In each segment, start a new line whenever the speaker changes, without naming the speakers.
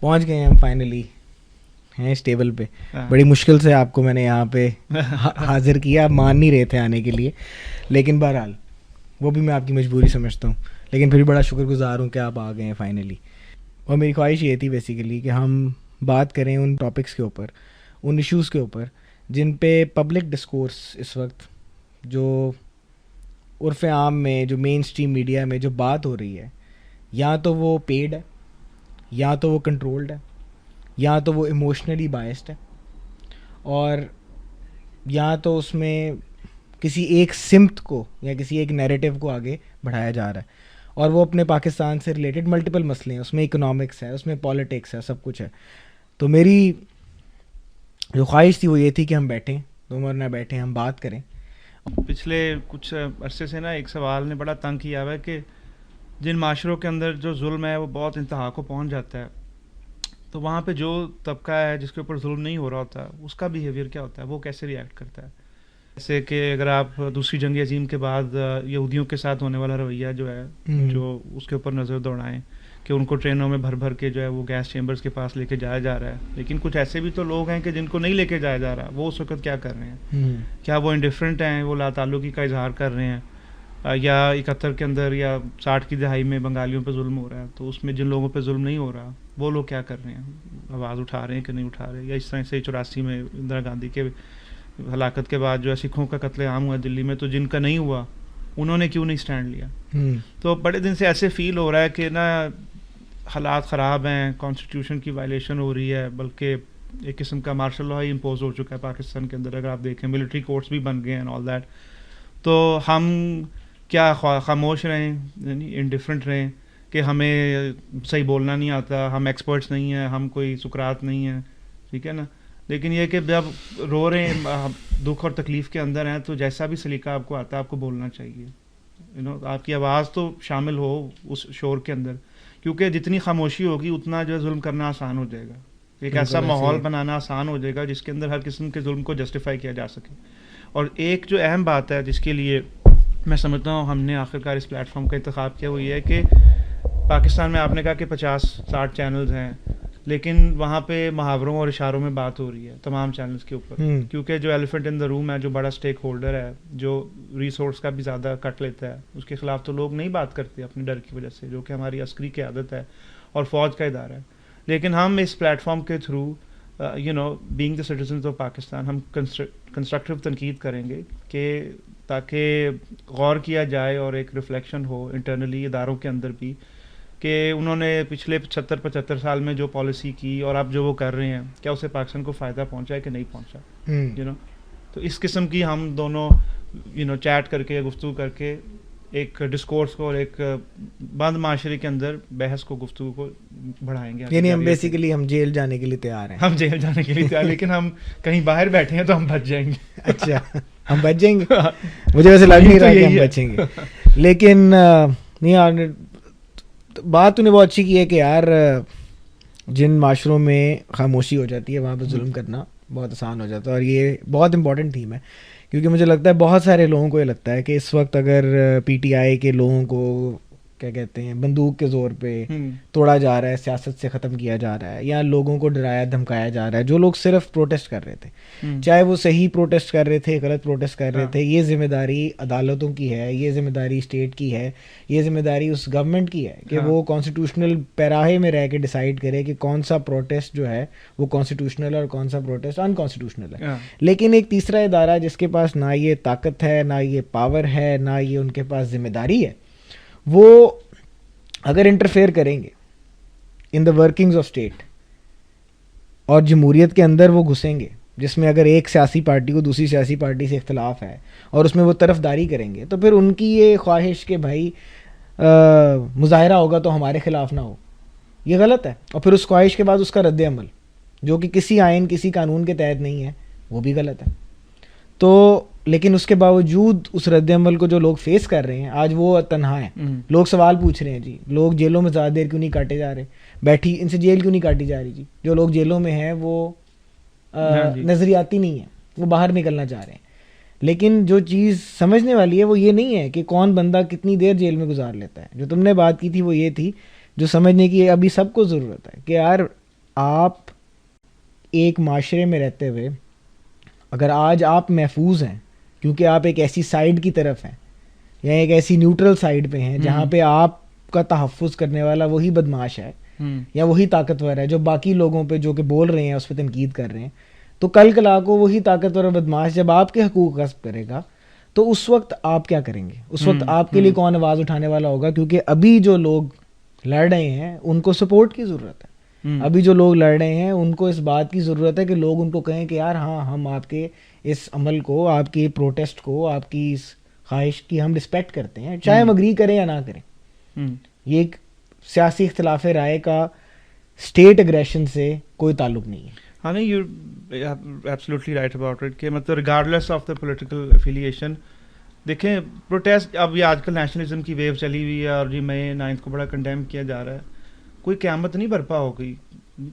پہنچ گئے ہم فائنلی ہیں اس ٹیبل پہ. بڑی مشکل سے آپ کو میں نے یہاں پہ حاضر کیا, مان نہیں رہے تھے آنے کے لیے, لیکن بہرحال وہ بھی میں آپ کی مجبوری سمجھتا ہوں, لیکن پھر بھی بڑا شکر گزار ہوں کہ آپ آ گئے ہیں فائنلی. اور میری خواہش یہ تھی بیسیکلی کہ ہم بات کریں ان ٹاپکس کے اوپر, ان ایشوز کے اوپر جن پہ پبلک ڈسکورس اس وقت جو عرف عام میں, جو مین اسٹریم میڈیا میں جو بات ہو رہی ہے, یا تو وہ پیڈ ہے, یا تو وہ کنٹرولڈ ہے, یا تو وہ ایموشنلی بائسڈ ہے, اور یا تو اس میں کسی ایک سمت کو یا کسی ایک نیریٹو کو آگے بڑھایا جا رہا ہے, اور وہ اپنے پاکستان سے ریلیٹڈ ملٹیپل مسئلے ہیں, اس میں اکنامکس ہے, اس میں پالیٹکس ہے, سب کچھ ہے. تو میری جو خواہش تھی وہ یہ تھی کہ ہم بیٹھیں, دو مرنہ بیٹھیں, ہم بات کریں.
پچھلے کچھ عرصے سے نا ایک سوال نے بڑا تنگ کیا ہوا ہے کہ جن معاشروں کے اندر جو ظلم ہے وہ بہت انتہا کو پہنچ جاتا ہے, تو وہاں پہ جو طبقہ ہے جس کے اوپر ظلم نہیں ہو رہا ہوتا اس کا بیہیویئر کیا ہوتا ہے, وہ کیسے ری ایکٹ کرتا ہے. جیسے کہ اگر آپ دوسری جنگ عظیم کے بعد یہودیوں کے ساتھ ہونے والا رویہ جو ہے, جو اس کے اوپر نظر دوڑائیں کہ ان کو ٹرینوں میں بھر بھر کے جو ہے وہ گیس چیمبرز کے پاس لے کے جایا جا رہا ہے, لیکن کچھ ایسے بھی تو لوگ ہیں کہ جن کو نہیں لے کے جایا جا رہا, وہ اس وقت کیا کر رہے ہیں؟ کیا وہ انڈیفرنٹ ہیں, وہ لا تعلقی کا اظہار کر رہے ہیں, یا 71 کے اندر یا 60 کی دہائی میں بنگالیوں پہ ظلم ہو رہا ہے, تو اس میں جن لوگوں پہ ظلم نہیں ہو رہا وہ لوگ کیا کر رہے ہیں, آواز اٹھا رہے ہیں کہ نہیں اٹھا رہے؟ یا اس طرح سے 84 میں اندرا گاندھی کے ہلاکت کے بعد جو ہے سکھوں کا قتل عام ہوا دلی میں, تو جن کا نہیں ہوا انہوں نے کیوں نہیں سٹینڈ لیا؟ تو بڑے دن سے ایسے فیل ہو رہا ہے کہ نا حالات خراب ہیں, کانسٹیٹیوشن کی وائلیشن ہو رہی ہے, بلکہ ایک قسم کا مارشل لا ہی امپوز ہو چکا ہے پاکستان کے اندر. اگر آپ دیکھیں ملٹری کورٹس بھی بن گئے ہیں آل دیٹ, تو ہم کیا خاموش رہیں, یعنی انڈیفرنٹ رہیں کہ ہمیں صحیح بولنا نہیں آتا, ہم ایکسپرٹس نہیں ہیں, ہم کوئی سکرات نہیں ہیں, ٹھیک ہے نا. لیکن یہ کہ جب رو رہے ہیں, دکھ اور تکلیف کے اندر ہیں, تو جیسا بھی سلیقہ آپ کو آتا ہے آپ کو بولنا چاہیے, آپ کی آواز تو شامل ہو اس شور کے اندر, کیونکہ جتنی خاموشی ہوگی اتنا جو ہے ظلم کرنا آسان ہو جائے گا. ایک ایسا ماحول بنانا آسان ہو جائے گا جس کے اندر ہر قسم کے ظلم کو جسٹیفائی کیا جا سکے. اور ایک جو اہم بات ہے جس کے لیے میں سمجھتا ہوں ہم نے آخرکار اس پلیٹ فارم کا انتخاب کیا, وہ یہ ہے کہ پاکستان میں آپ نے کہا کہ 50-60 چینلز ہیں, لیکن وہاں پہ محاوروں اور اشاروں میں بات ہو رہی ہے تمام چینلز کے اوپر, کیونکہ جو ایلیفنٹ ان دا روم ہے, جو بڑا اسٹیک ہولڈر ہے, جو ریسورس کا بھی زیادہ کٹ لیتا ہے, اس کے خلاف تو لوگ نہیں بات کرتے اپنے ڈر کی وجہ سے, جو کہ ہماری عسکری قیادت ہے اور فوج کا ادارہ ہے. لیکن ہم اس پلیٹ فارم کے through being the citizens of Pakistan ہم کنسٹرکٹیو تنقید کریں گے کہ تاکہ غور کیا جائے اور ایک ریفلیکشن ہو انٹرنلی اداروں کے اندر بھی کہ انہوں نے پچھلے 75 سال میں جو پالیسی کی اور اب جو وہ کر رہے ہیں, کیا اسے پاکستان کو فائدہ پہنچا ہے کہ نہیں پہنچا. تو اس قسم کی ہم دونوں چیٹ کر کے, گفتگو کر کے ایک ڈسکورس کو اور ایک بند معاشرے کے اندر بحث کو, گفتگو کو بڑھائیں گے.
یعنی ہم بیسیکلی ہم جیل جانے کے لیے تیار ہیں.
ہم جیل جانے کے لیے تیار, لیکن ہم کہیں باہر بیٹھے ہیں تو ہم بچ جائیں گے.
اچھا, ہم بچ جائیں گے؟ مجھے ویسے لگ نہیں رہا کہ ہم بچیں گے, لیکن نہیں یار, بات تو نے بہت اچھی کی ہے کہ یار جن معاشروں میں خاموشی ہو جاتی ہے وہاں پہ ظلم کرنا بہت آسان ہو جاتا ہے, اور یہ بہت امپورٹنٹ تھیم ہے, کیونکہ مجھے لگتا ہے بہت سارے لوگوں کو یہ لگتا ہے کہ اس وقت اگر پی ٹی آئی کے لوگوں کو کیا کہتے ہیں بندوق کے زور پہ توڑا جا رہا ہے, سیاست سے ختم کیا جا رہا ہے, یا لوگوں کو ڈرایا دھمکایا جا رہا ہے, جو لوگ صرف پروٹیسٹ کر رہے تھے, چاہے وہ صحیح پروٹیسٹ کر رہے تھے, غلط پروٹیسٹ کر رہے تھے, یہ ذمہ داری عدالتوں کی ہے, یہ ذمہ داری اسٹیٹ کی ہے, یہ ذمہ داری اس گورنمنٹ کی ہے کہ وہ کانسٹیٹیوشنل پیراہے میں رہ کے ڈیسائیڈ کرے کہ کون سا پروٹیسٹ جو ہے وہ کانسٹیٹیوشنل ہے اور کون سا پروٹیسٹ انکانسٹیٹیوشنل ہے. لیکن ایک تیسرا ادارہ جس کے پاس نہ یہ طاقت ہے, نہ یہ پاور ہے, نہ یہ ان کے پاس ذمہ داری ہے, وہ اگر انٹرفیئر کریں گے ان دا ورکنگز آف اسٹیٹ اور جمہوریت کے اندر وہ گھسیں گے, جس میں اگر ایک سیاسی پارٹی کو دوسری سیاسی پارٹی سے اختلاف ہے اور اس میں وہ طرف داری کریں گے, تو پھر ان کی یہ خواہش کہ بھائی مظاہرہ ہوگا تو ہمارے خلاف نہ ہو, یہ غلط ہے. اور پھر اس خواہش کے بعد اس کا رد عمل جو کہ کسی آئین کسی قانون کے تحت نہیں ہے, وہ بھی غلط ہے. تو لیکن اس کے باوجود اس رد عمل کو جو لوگ فیس کر رہے ہیں آج وہ تنہا ہیں. لوگ سوال پوچھ رہے ہیں جی, لوگ جیلوں میں زیادہ دیر کیوں نہیں کاٹے جا رہے, بیٹھی ان سے جیل کیوں نہیں کاٹی جا رہی جی, جو لوگ جیلوں میں ہیں وہ نظریاتی نہیں ہیں, وہ باہر نکلنا چاہ رہے ہیں. لیکن جو چیز سمجھنے والی ہے وہ یہ نہیں ہے کہ کون بندہ کتنی دیر جیل میں گزار لیتا ہے. جو تم نے بات کی تھی وہ یہ تھی, جو سمجھنے کی ابھی سب کو ضرورت ہے کہ یار آپ ایک معاشرے میں رہتے ہوئے اگر آج آپ محفوظ ہیں کیونکہ آپ ایک ایسی سائڈ کی طرف ہیں یا ایک ایسی نیوٹرل سائڈ پہ ہیں جہاں پہ آپ کا تحفظ کرنے والا وہی بدماش ہے یا وہی طاقتور ہے جو باقی لوگوں پہ جو کہ بول رہے ہیں اس پہ تنقید کر رہے ہیں, تو کل کلا کو وہی طاقتور اور بدماش جب آپ کے حقوق غصب کرے گا تو اس وقت آپ کیا کریں گے؟ اس وقت آپ کے لیے کون آواز اٹھانے والا ہوگا؟ کیونکہ ابھی جو لوگ لڑ رہے ہیں ان کو سپورٹ کی ضرورت ہے. ابھی جو لوگ لڑ رہے ہیں ان کو اس بات کی ضرورت ہے کہ لوگ ان کو کہیں کہ یار ہاں ہم آپ کے اس عمل کو, آپ کی پروٹیسٹ کو, آپ کی اس خواہش کی ہم رسپیکٹ کرتے ہیں, چاہے ہم اگری کریں یا نہ کریں. یہ ایک سیاسی اختلاف رائے کا اسٹیٹ اگریشن سے کوئی تعلق نہیں ہے.
ہاں نہیں, you absolutely right about it کہ مطلب regardless of the political affiliation. دیکھیں پروٹیسٹ اب یہ آج کل نیشنلزم کی ویو چلی ہوئی ہے اور مئی 9 کو بڑا کنڈیم کیا جا رہا ہے. کوئی قیامت نہیں برپا ہو گئی,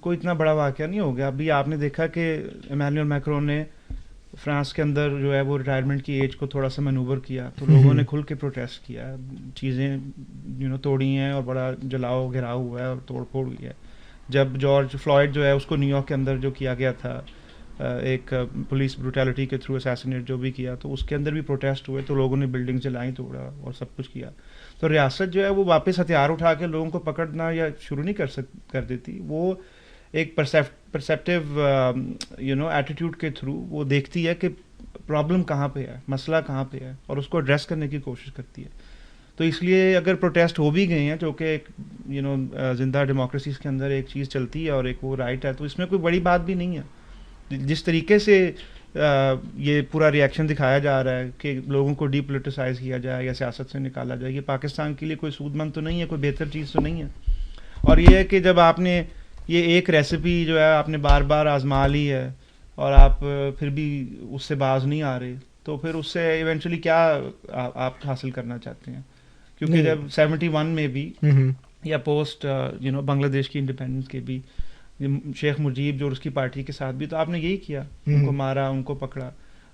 کوئی اتنا بڑا واقعہ نہیں ہو گیا. ابھی آپ نے دیکھا کہ ایمینوئل میکرون نے فرانس کے اندر جو ہے وہ ریٹائرمنٹ کی ایج کو تھوڑا سا مینوور کیا تو لوگوں نے کھل کے پروٹیسٹ کیا, چیزیں توڑی ہیں اور بڑا جلاؤ گھراؤ ہوا ہے اور توڑ پھوڑ ہوئی ہے. جب جارج فلائڈ جو ہے اس کو نیو یارک کے اندر جو کیا گیا تھا ایک پولیس بروٹیلٹی کے تھرو اسیسینیٹ جو بھی کیا, تو اس کے اندر بھی پروٹیسٹ ہوئے تو لوگوں نے بلڈنگ جلائیں, توڑا اور سب کچھ کیا. تو ریاست جو ہے وہ واپس ہتھیار اٹھا کے لوگوں کو پکڑنا یا شروع نہیں کر دیتی. وہ ایک پرسیپٹیو ایٹیٹیوڈ کے تھرو وہ دیکھتی ہے کہ پرابلم کہاں پہ ہے, مسئلہ کہاں پہ ہے, اور اس کو ایڈریس کرنے کی کوشش کرتی ہے. تو اس لیے اگر پروٹیسٹ ہو بھی گئے ہیں جو کہ ایک زندہ ڈیموکریسیز کے اندر ایک چیز چلتی ہے اور ایک وہ رائٹ ہے, تو اس میں کوئی بڑی بات بھی نہیں ہے. جس طریقے سے یہ پورا ریئیکشن دکھایا جا رہا ہے کہ لوگوں کو ڈی پولیٹیسائز کیا جائے یا سیاست سے نکالا جائے, یہ پاکستان کے لیے کوئی سود مند تو نہیں ہے, کوئی بہتر چیز تو نہیں ہے. اور یہ ہے کہ جب آپ نے یہ ایک ریسیپی جو ہے آپ نے بار بار آزما لی ہے اور آپ پھر بھی اس سے باز نہیں آ رہے, تو پھر اس سے ایونچولی کیا آپ حاصل کرنا چاہتے ہیں؟ کیونکہ جب 71 میں بھی یا پوسٹ بنگلہ دیش کی انڈیپینڈنس کے بھی شیخ مجیب جو اس کی پارٹی کے ساتھ بھی, تو آپ نے یہی کیا, ان کو مارا, ان کو پکڑا.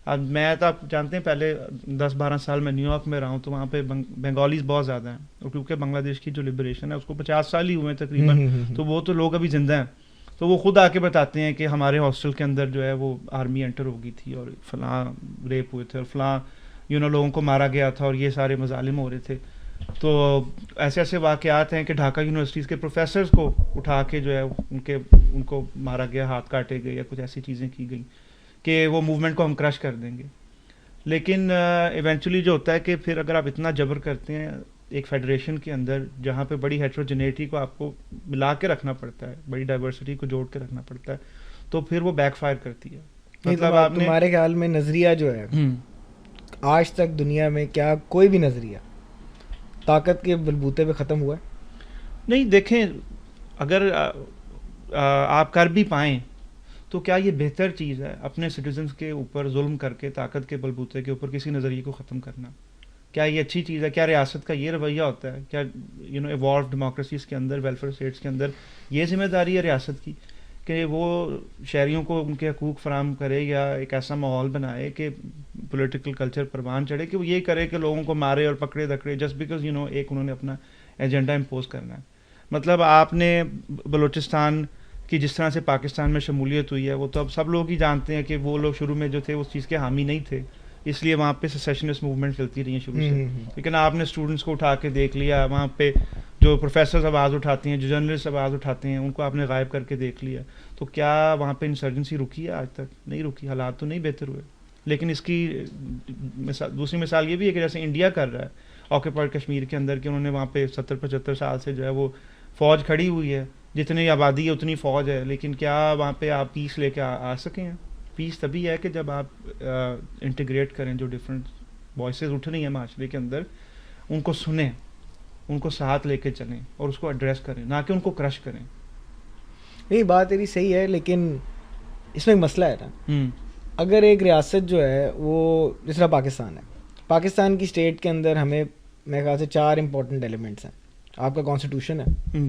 اب میں تو آپ جانتے ہیں پہلے 10-12 سال میں نیو یارک میں رہا ہوں, تو وہاں پہ بنگالیز بہت زیادہ ہیں, اور کیونکہ بنگلہ دیش کی جو لبریشن ہے اس کو 50 سال ہی ہوئے ہیں تقریباً, تو وہ تو لوگ ابھی زندہ ہیں. تو وہ خود آ کے بتاتے ہیں کہ ہمارے ہاسٹل کے اندر جو ہے وہ آرمی انٹر ہو گئی تھی اور فلاں ریپ ہوئے تھے اور فلاں لوگوں کو مارا گیا تھا اور یہ سارے مظالم ہو رہے تھے. تو ایسے ایسے واقعات ہیں کہ ڈھاکہ یونیورسٹیز کے پروفیسرز کو اٹھا کے جو ہے ان کو مارا گیا, ہاتھ کاٹے گئے یا کچھ ایسی چیزیں کی گئیں کہ وہ موومنٹ کو ہم کرش کر دیں گے. لیکن ایونچولی جو ہوتا ہے کہ پھر اگر آپ اتنا جبر کرتے ہیں ایک فیڈریشن کے اندر جہاں پہ بڑی ہیٹروجینیٹی کو آپ کو ملا کے رکھنا پڑتا ہے, بڑی ڈائیورسٹی کو جوڑ کے رکھنا پڑتا ہے, تو پھر وہ بیک فائر کرتی ہے.
مطلب آپ تمہارے خیال میں نظریہ جو ہے آج تک دنیا میں کیا کوئی بھی نظریہ طاقت کے بلبوتے پہ ختم ہوا ہے؟
نہیں, دیکھیں اگر آپ کر بھی پائیں تو کیا یہ بہتر چیز ہے اپنے سٹیزنز کے اوپر ظلم کر کے طاقت کے بلبوتے کے اوپر کسی نظریے کو ختم کرنا؟ کیا یہ اچھی چیز ہے؟ کیا ریاست کا یہ رویہ ہوتا ہے؟ کیا ایوالو ڈیموکریسیز کے اندر, ویلفیئر اسٹیٹس کے اندر یہ ذمہ داری ہے ریاست کی کہ وہ شہریوں کو ان کے حقوق فراہم کرے یا ایک ایسا ماحول بنائے کہ پولیٹیکل کلچر پروان چڑھے کہ وہ یہ کرے کہ لوگوں کو مارے اور پکڑے دکڑے جسٹ بیکاز ایک انہوں نے اپنا ایجنڈا امپوز کرنا ہے. مطلب آپ نے بلوچستان کی جس طرح سے پاکستان میں شمولیت ہوئی ہے وہ تو اب سب لوگ ہی جانتے ہیں کہ وہ لوگ شروع میں جو تھے اس چیز کے حامی نہیں تھے, اس لیے وہاں پہ سیسیشنسٹ موومنٹ چلتی رہی ہیں شروع سے. لیکن آپ نے اسٹوڈنٹس کو اٹھا کے دیکھ لیا, وہاں پہ جو پروفیسرز آواز اٹھاتے ہیں, جو جرنلسٹ آواز اٹھاتے ہیں, ان کو آپ نے غائب کر کے دیکھ لیا. تو کیا وہاں پہ انسرجنسی رکی ہے؟ آج تک نہیں رکی, حالات تو نہیں بہتر ہوئے. لیکن اس کی دوسری مثال یہ بھی ہے کہ جیسے انڈیا کر رہا ہے آکوپائڈ کشمیر کے اندر کہ انہوں نے وہاں پہ 70-75 سال سے جو ہے وہ فوج کھڑی ہوئی ہے, جتنی آبادی ہے اتنی فوج ہے, لیکن کیا وہاں پہ آپ پیس لے کے آ سکیں ہیں؟ پیس تبھی ہے کہ جب آپ انٹیگریٹ کریں جو ڈفرینٹ وائسز اٹھ رہی ہیں معاشرے کے اندر, ان کو سنیں, ان کو ساتھ لے کے چلیں اور اس کو ایڈریس کریں, نہ کہ ان کو کرش کریں.
نہیں, بات تیری صحیح ہے, لیکن اس میں ایک مسئلہ ہے نا. اگر ایک ریاست جو ہے وہ جس طرح پاکستان ہے, پاکستان کی اسٹیٹ کے اندر ہمیں میرے خیال سے 4 امپورٹنٹ ایلیمنٹس ہیں. آپ کا کانسٹیٹیوشن ہے,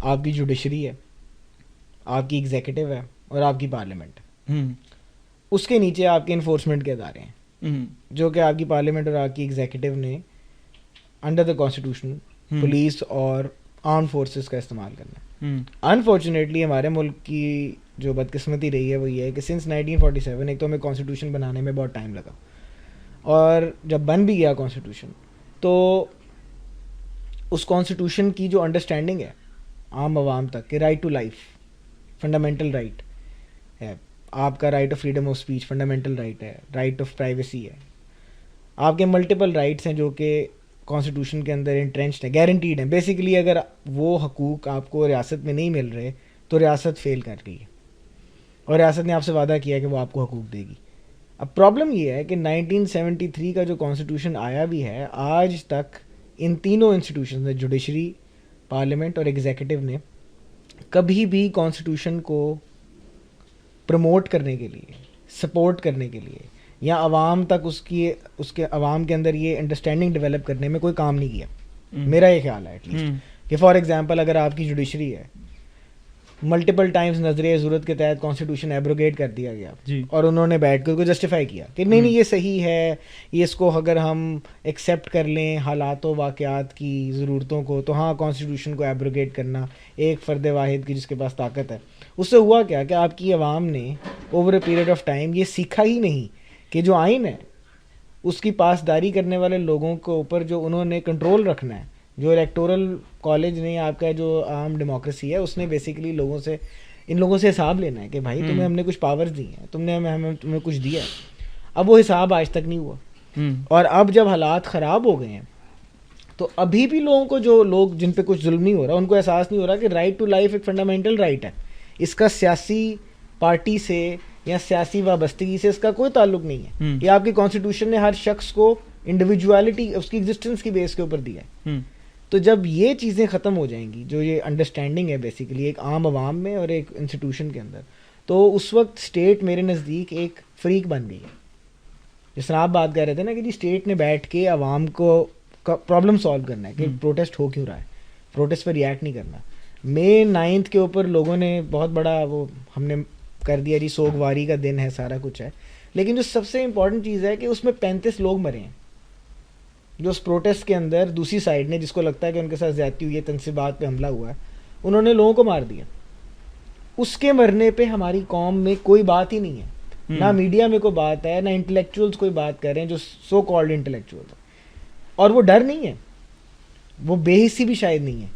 آپ کی جوڈیشری ہے, آپ کی ایگزیکٹو ہے اور آپ کی پارلیمنٹ. اس کے نیچے آپ کے انفورسمنٹ کے ادارے ہیں جو کہ آپ کی پارلیمنٹ اور آپ کی ایگزیکٹو نے انڈر دا کانسٹیٹیوشن پولیس اور آرم فورسز کا استعمال کرنا ہے. انفارچونیٹلی ہمارے ملک کی جو بدقسمتی رہی ہے وہ یہ ہے کہ سنس 1947 ایک تو ہمیں کانسٹیٹیوشن بنانے میں بہت ٹائم لگا, اور جب بن بھی گیا کانسٹیٹیوشن تو اس کانسٹیٹیوشن کی جو انڈرسٹینڈنگ ہے عام عوام تک کہ right to life fundamental right ہے, آپ کا right of freedom of speech fundamental right ہے, رائٹ آف پرائیویسی ہے, آپ کے ملٹیپل رائٹس ہیں جو کہ کانسٹیٹیوشن کے اندر انٹرینچڈ ہیں, گارنٹیڈ ہیں. بیسیکلی اگر وہ حقوق آپ کو ریاست میں نہیں مل رہے تو ریاست فیل کر رہی ہے, اور ریاست نے آپ سے وعدہ کیا کہ وہ آپ کو حقوق دے گی. اب پرابلم یہ ہے کہ 1973 کا جو کانسٹیٹیوشن آیا بھی ہے, آج تک ان تینوں انسٹیٹیوشنز نے, جوڈیشری, پارلیمنٹ اور ایگزیکٹو نے, کبھی بھی کانسٹیٹیوشن کو پروموٹ کرنے کے لیے, سپورٹ کرنے کے لیے, یا عوام تک اس کے عوام کے اندر یہ انڈرسٹینڈنگ ڈیولپ کرنے میں کوئی کام نہیں کیا. میرا یہ خیال ہے ایٹ لیسٹ کہ فار ایگزامپل اگر آپ کی جوڈیشری ہے, ملٹیپل ٹائمز نظریہ ضرورت کے تحت کانسٹیٹیوشن ایبروگیٹ کر دیا گیا, اور انہوں نے بیٹھ کر کو جسٹیفائی کیا کہ نہیں یہ صحیح ہے, یہ اس کو اگر ہم ایکسیپٹ کر لیں حالات و واقعات کی ضرورتوں کو, تو ہاں کانسٹیٹیوشن کو ایبروگیٹ کرنا ایک فرد واحد کی جس کے پاس طاقت ہے. اس سے ہوا کیا کہ آپ کی عوام نے over a period of time یہ سیکھا ہی نہیں کہ جو آئین ہے اس کی پاسداری کرنے والے لوگوں کے اوپر جو انہوں نے کنٹرول رکھنا ہے, جو الیکٹورل کالج نے, آپ کا جو عام ڈیموکریسی ہے, اس نے بیسیکلی ان لوگوں سے حساب لینا ہے کہ بھائی تمہیں ہم نے کچھ پاورز دی ہیں, تمہیں کچھ دیا ہے. اب وہ حساب آج تک نہیں ہوا, اور اب جب حالات خراب ہو گئے ہیں تو ابھی بھی لوگوں کو, جو لوگ جن پہ کچھ ظلم نہیں ہو رہا, ان کو احساس نہیں ہو رہا کہ رائٹ ٹو لائف ایک فنڈامنٹل رائٹ ہے. اس کا سیاسی پارٹی سے یا سیاسی وابستگی سے اس کا کوئی تعلق نہیں ہے. یہ آپ کی کانسٹیٹیوشن نے ہر شخص کو انڈیویجوالٹی اس کی ایگزسٹنس کی بیس کے اوپر دیا ہے. تو جب یہ چیزیں ختم ہو جائیں گی, جو یہ انڈرسٹینڈنگ ہے بیسیکلی ایک عام عوام میں اور ایک انسٹیٹیوشن کے اندر, تو اس وقت اسٹیٹ میرے نزدیک ایک فریق بن گئی ہے. جس طرح آپ بات کر رہے تھے نا کہ جی اسٹیٹ نے بیٹھ کے عوام کو پرابلم سالو کرنا ہے کہ پروٹیسٹ ہو کیوں رہا ہے, پروٹیسٹ پر ریئیکٹ نہیں کرنا. May 9 کے اوپر لوگوں نے بہت بڑا وہ ہم نے کر دیا جی سوگواری کا دن ہے, سارا کچھ ہے, لیکن جو سب سے امپورٹنٹ چیز ہے کہ اس میں 35 لوگ مرے ہیں جو اس پروٹیسٹ کے اندر دوسری سائڈ نے, جس کو لگتا ہے کہ ان کے ساتھ زیادتی ہوئی ہے, تنصیبات پہ حملہ ہوا ہے, انہوں نے لوگوں کو مار دیا. اس کے مرنے پہ ہماری قوم میں کوئی بات ہی نہیں ہے, نہ میڈیا میں کوئی بات ہے, نہ انٹلیکچوئلس کوئی بات کر رہے ہیں جو سو کالڈ انٹلیکچوئل ہیں. اور وہ ڈر نہیں ہے, وہ بے حسی بھی شاید نہیں ہے,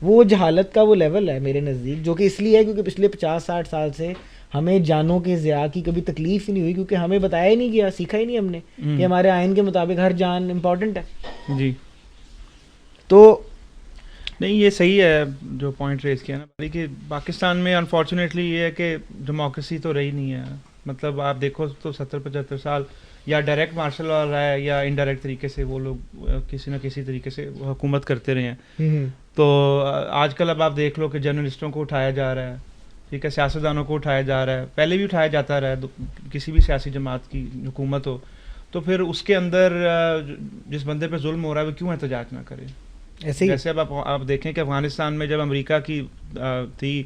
وہ جہالت کا وہ لیول ہے میرے نزدیک, جو کہ اس لیے ہے کیونکہ پچھلے 50-60 سال سے ہمیں جانوں کے ضیاع کی کبھی تکلیف ہی نہیں ہوئی, کیونکہ ہمیں بتایا ہی نہیں گیا, سیکھا ہی نہیں ہم نے کہ ہمارے آئین کے مطابق ہر جان امپورٹنٹ ہے.
جی
تو
نہیں, یہ صحیح ہے جو پوائنٹ ریز کیا نا کہ پاکستان میں انفارچونیٹلی یہ ہے کہ ڈیموکریسی تو رہی نہیں ہے. مطلب آپ دیکھو تو 70-75 سال یا ڈائریکٹ مارشل لا رہا ہے یا انڈائریکٹ طریقے سے وہ لوگ کسی نہ کسی طریقے سے حکومت کرتے رہے ہیں. تو آج کل اب آپ دیکھ لو کہ جرنلسٹوں کو اٹھایا جا رہا ہے, ٹھیک ہے, سیاستدانوں کو اٹھایا جا رہا ہے, پہلے بھی اٹھایا جاتا رہا ہے, کسی بھی سیاسی جماعت کی حکومت ہو تو پھر اس کے اندر جس بندے پہ ظلم ہو رہا ہے وہ کیوں احتجاج نہ کرے. جیسے اب آپ دیکھیں کہ افغانستان میں جب امریکہ کی تھی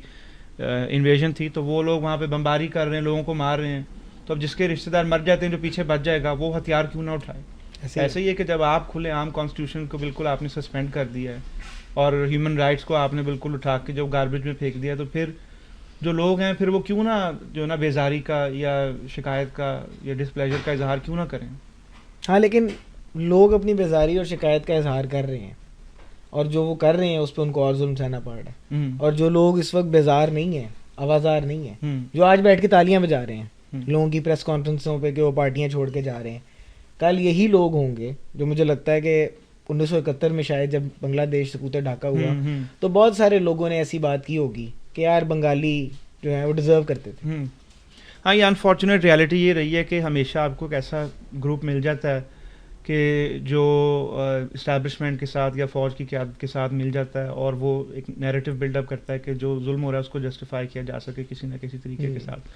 انویژن تھی تو وہ لوگ وہاں پہ بمباری کر رہے ہیں, لوگوں کو مار رہے ہیں, تو اب جس کے رشتہ دار مر جاتے ہیں جو پیچھے بچ جائے گا وہ ہتھیار کیوں نہ اٹھائے. ایسے ہی ہے کہ جب آپ کھلے عام کانسٹیٹیوشن کو بالکل آپ نے سسپینڈ کر دیا ہے اور ہیومن رائٹس کو آپ نے بالکل اٹھا کے جو گاربیج میں پھینک دیا, تو پھر جو لوگ ہیں پھر وہ کیوں نہ جو نا بیزاری کا یا شکایت کا یا ڈسپلیجر کا اظہار کیوں نہ کریں.
ہاں, لیکن لوگ اپنی بیزاری اور شکایت کا اظہار کر رہے ہیں, اور جو وہ کر رہے ہیں اس پہ ان کو اور ظلم سہنا پڑ رہا ہے. اور جو لوگ اس وقت بیزار نہیں ہیں, آوازار نہیں ہیں, جو آج بیٹھ کے تالیاں بجا رہے ہیں لوگوں کی پریس کانفرنسوں پہ کہ وہ پارٹیاں چھوڑ کے جا رہے ہیں, کل یہی لوگ ہوں گے جو مجھے لگتا ہے کہ 1971 میں شاید جب بنگلہ دیش سقوط ڈھاکہ ہوا تو بہت سارے لوگوں نے ایسی بات کی ہوگی کہ یار بنگالی جو ہیں وہ ڈیزرو کرتے تھے.
ہاں, یہ انفارچونیٹ ریالٹی یہ رہی ہے کہ ہمیشہ آپ کو ایک ایسا گروپ مل جاتا ہے کہ جو اسٹیبلشمنٹ کے ساتھ یا فوج کی قیادت کے ساتھ مل جاتا ہے اور وہ ایک نیریٹو بلڈ اپ کرتا ہے کہ جو ظلم ہو رہا ہے اس کو جسٹیفائی کیا جا سکے کسی نہ کسی طریقے کے ساتھ,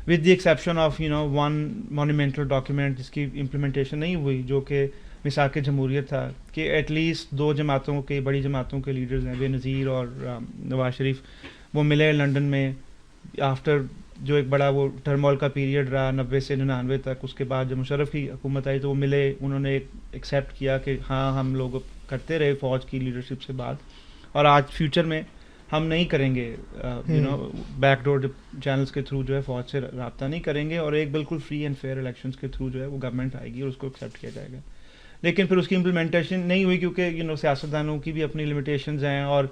with the exception of one monumental document جس کی امپلیمنٹیشن نہیں ہوئی, جو کہ میثاق جمہوریت تھا, کہ ایٹ لیسٹ 2 جماعتوں کے, بڑی جماعتوں کے لیڈرز ہیں, بے نظیر اور نواز شریف, وہ ملے لنڈن میں آفٹر جو ایک بڑا وہ ٹرمول کا پیریڈ رہا 90 سے 99 تک. اس کے بعد جب مشرف کی حکومت آئی تو وہ ملے, انہوں نے ایکسیپٹ کیا کہ ہاں ہم لوگ کرتے رہے فوج کی لیڈرشپ سے بات, اور آج فیوچر میں ہم نہیں کریں گے you know back door channels کے تھرو جو ہے فوج سے رابطہ نہیں کریں گے, اور ایک بالکل فری اینڈ فیئر الیکشنس کے تھرو جو ہے وہ گورنمنٹ آئے گی اور اس کو ایکسیپٹ کیا جائے گا. لیکن پھر اس کی امپلیمنٹیشن نہیں ہوئی, کیونکہ یو نو سیاستدانوں کی بھی اپنی لمیٹیشنز ہیں, اور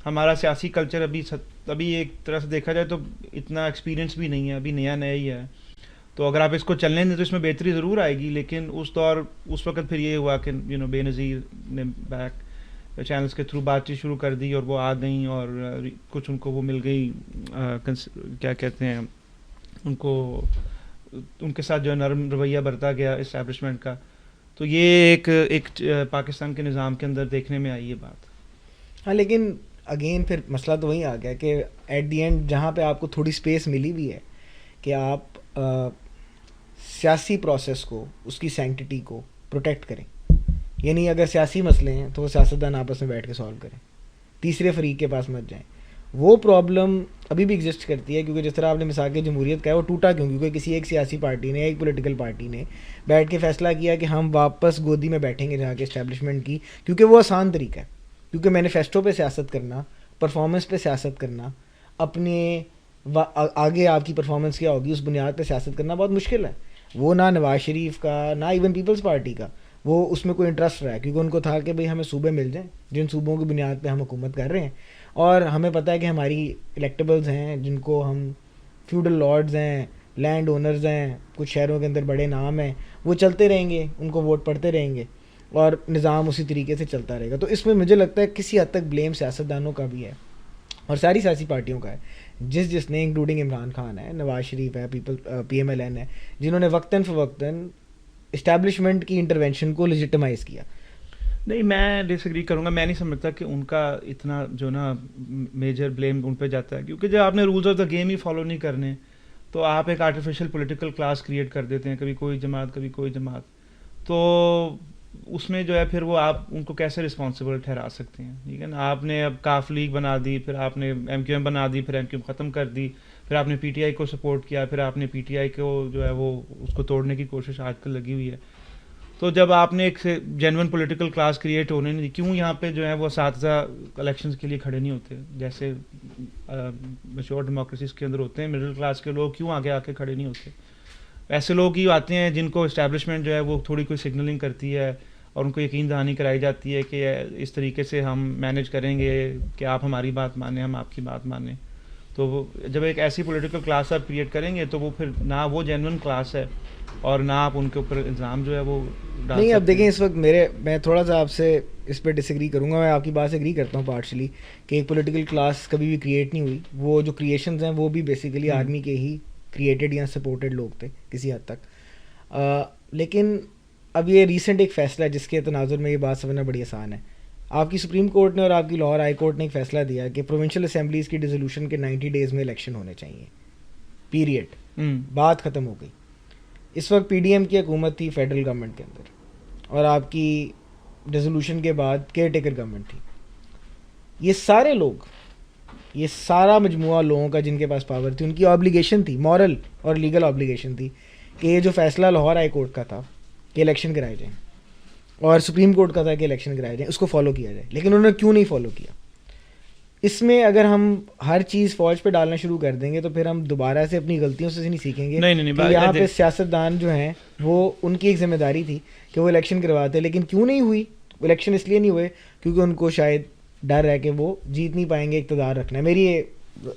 ہمارا سیاسی کلچر ابھی ایک طرح سے دیکھا جائے تو اتنا ایکسپیرینس بھی نہیں ہے, ابھی نیا ہی ہے. تو اگر آپ اس کو چلنے دیں تو اس میں بہتری ضرور آئے گی. لیکن اس وقت پھر یہ ہوا کہ یو نو بے نظیر نے بیک چینلس کے تھرو بات چیت شروع کر دی, اور وہ آ گئیں, اور کچھ ان کو وہ مل گئی کیا کہتے ہیں ان کے ساتھ جو ہے نرم رویہ برتا گیا اسٹیبلشمنٹ کا. تو یہ ایک پاکستان کے نظام کے اندر دیکھنے میں آئی یہ بات.
ہاں لیکن اگین پھر مسئلہ تو وہیں آ گیا کہ ایٹ دی اینڈ جہاں پہ آپ کو تھوڑی اسپیس ملی ہوئی ہے کہ آپ سیاسی پروسیس کو, اس کی سینکٹیٹی کو پروٹیکٹ کریں, یعنی اگر سیاسی مسئلے ہیں تو وہ سیاستدان آپس میں بیٹھ کے سالو کریں, تیسرے فریق کے پاس مت جائیں. وہ پرابلم ابھی بھی ایگزسٹ کرتی ہے, کیونکہ جس طرح آپ نے مثال جمہوریت کا ہے وہ ٹوٹا کیوں, کیونکہ کسی ایک سیاسی پارٹی نے, ایک پولیٹیکل پارٹی نے بیٹھ کے فیصلہ کیا کہ ہم واپس گودی میں بیٹھیں گے جہاں کے اسٹیبلشمنٹ کی, کیونکہ وہ آسان طریقہ ہے. کیونکہ مینیفیسٹو پہ سیاست کرنا, پرفارمنس پہ سیاست کرنا, اپنے آگے آپ کی پرفارمنس کیا ہوگی اس بنیاد پہ سیاست کرنا بہت مشکل ہے. وہ نہ نواز شریف کا نہ ایون پیپلز پارٹی کا وہ اس میں کوئی انٹرسٹ رہا ہے, کیونکہ ان کو تھا کہ بھئی ہمیں صوبے مل جائیں جن صوبوں کی بنیاد پہ ہم حکومت کر رہے ہیں, اور ہمیں پتہ ہے کہ ہماری الیکٹیبلز ہیں جن کو ہم فیوڈل لارڈز ہیں, لینڈ اونرز ہیں, کچھ شہروں کے اندر بڑے نام ہیں, وہ چلتے رہیں گے, ان کو ووٹ پڑتے رہیں گے, اور نظام اسی طریقے سے چلتا رہے گا. تو اس میں مجھے لگتا ہے کسی حد تک بلیم سیاستدانوں کا بھی ہے اور ساری سیاسی پارٹیوں کا ہے, جس نے انکلوڈنگ عمران خان ہے, نواز شریف ہے, PMLN ہے, جنہوں نے وقتاً فوقتاً اسٹیبلشمنٹ کی انٹرونشن کو لیجٹمائز کیا.
نہیں, میں ڈس ایگری کروں گا. میں نہیں سمجھتا کہ ان کا اتنا جو نا میجر بلیم ان پہ جاتا ہے, کیونکہ جب آپ نے رولز آف دا گیم ہی فالو نہیں کرنے تو آپ ایک آرٹیفیشیل پولیٹیکل کلاس کریٹ کر دیتے ہیں, کبھی کوئی جماعت کبھی کوئی جماعت. تو اس میں جو ہے پھر وہ آپ ان کو کیسے رسپانسبل ٹھہرا سکتے ہیں, ٹھیک ہے نا. آپ نے اب کاف لیگ بنا دی, پھر آپ نے MQM بنا دی, پھر MQM ختم کر دی, پھر آپ نے PTI کو سپورٹ کیا, پھر آپ نے PTI کو جو ہے وہ اس کو توڑنے کی کوشش آج کل لگی ہوئی ہے. تو جب آپ نے ایک جینون پولیٹیکل کلاس کریٹ ہونے نہیں دی, کیوں یہاں پہ جو ہے وہ اساتذہ الیکشنز کے لیے کھڑے نہیں ہوتے جیسے میچور ڈیموکریسیز کے اندر ہوتے ہیں؟ مڈل کلاس کے لوگ کیوں آگے آ کے کھڑے نہیں ہوتے؟ ایسے لوگ ہی آتے ہیں جن کو اسٹیبلشمنٹ جو ہے وہ تھوڑی کوئی سگنلنگ کرتی ہے اور ان کو یقین دہانی کرائی جاتی ہے کہ اس طریقے سے ہم مینیج کریں گے کہ آپ ہماری بات مانیں, ہم آپ کی بات مانیں. تو وہ جب ایک ایسی پولیٹیکل کلاس آپ کریٹ کریں گے تو وہ پھر نہ وہ جینون کلاس ہے اور نہ آپ ان کے اوپر الزام جو ہے وہ ڈال
نہیں. اب
سکتے
دیکھیں
ہیں.
اس وقت میں تھوڑا سا آپ سے اس پہ ڈس ایگری کروں گا. میں آپ کی بات سے ایگری کرتا ہوں پارشلی کہ ایک پولیٹیکل کلاس کبھی بھی کریٹ نہیں ہوئی. وہ جو کریشنز ہیں وہ بھی بیسیکلی آرمی کے ہی کریٹڈ یا سپورٹڈ لوگ تھے کسی حد تک. لیکن اب یہ ریسنٹ ایک فیصلہ ہے جس کے تناظر میں یہ بات سمجھنا بڑی آسان ہے. آپ کی سپریم کورٹ نے اور آپ کی لاہور ہائی کورٹ نے ایک فیصلہ دیا کہ پروونشل اسمبلیز کی ڈیزولوشن کے 90 days میں الیکشن ہونے چاہیے, پیریڈ. بات ختم ہو گئی. اس وقت PDM کی حکومت تھی فیڈرل گورنمنٹ کے اندر, اور آپ کی ڈیزولوشن کے بعد کیئر ٹیکر گورنمنٹ تھی. یہ سارے لوگ, یہ سارا مجموعہ لوگوں کا جن کے پاس پاور تھی, ان کی آبلیگیشن تھی, مورل اور لیگل آبلیگیشن تھی کہ یہ جو فیصلہ لاہور ہائی کورٹ کا تھا کہ الیکشن کرائے جائیں اور سپریم کورٹ کا تھا کہ الیکشن کرائے جائیں, اس کو فالو کیا جائے. لیکن انہوں نے کیوں نہیں فالو کیا؟ اس میں اگر ہم ہر چیز فوج پہ ڈالنا شروع کر دیں گے تو پھر ہم دوبارہ سے اپنی غلطیوں سے نہیں سیکھیں گے. کہ یہاں پہ سیاستدان جو ہیں وہ ان کی ایک ذمہ داری تھی کہ وہ الیکشن کرواتے, لیکن کیوں نہیں ہوئی الیکشن؟ اس لیے نہیں ہوئے کیونکہ ان کو شاید ڈر ہے کہ وہ جیت نہیں پائیں گے, اقتدار رکھنا ہے. میری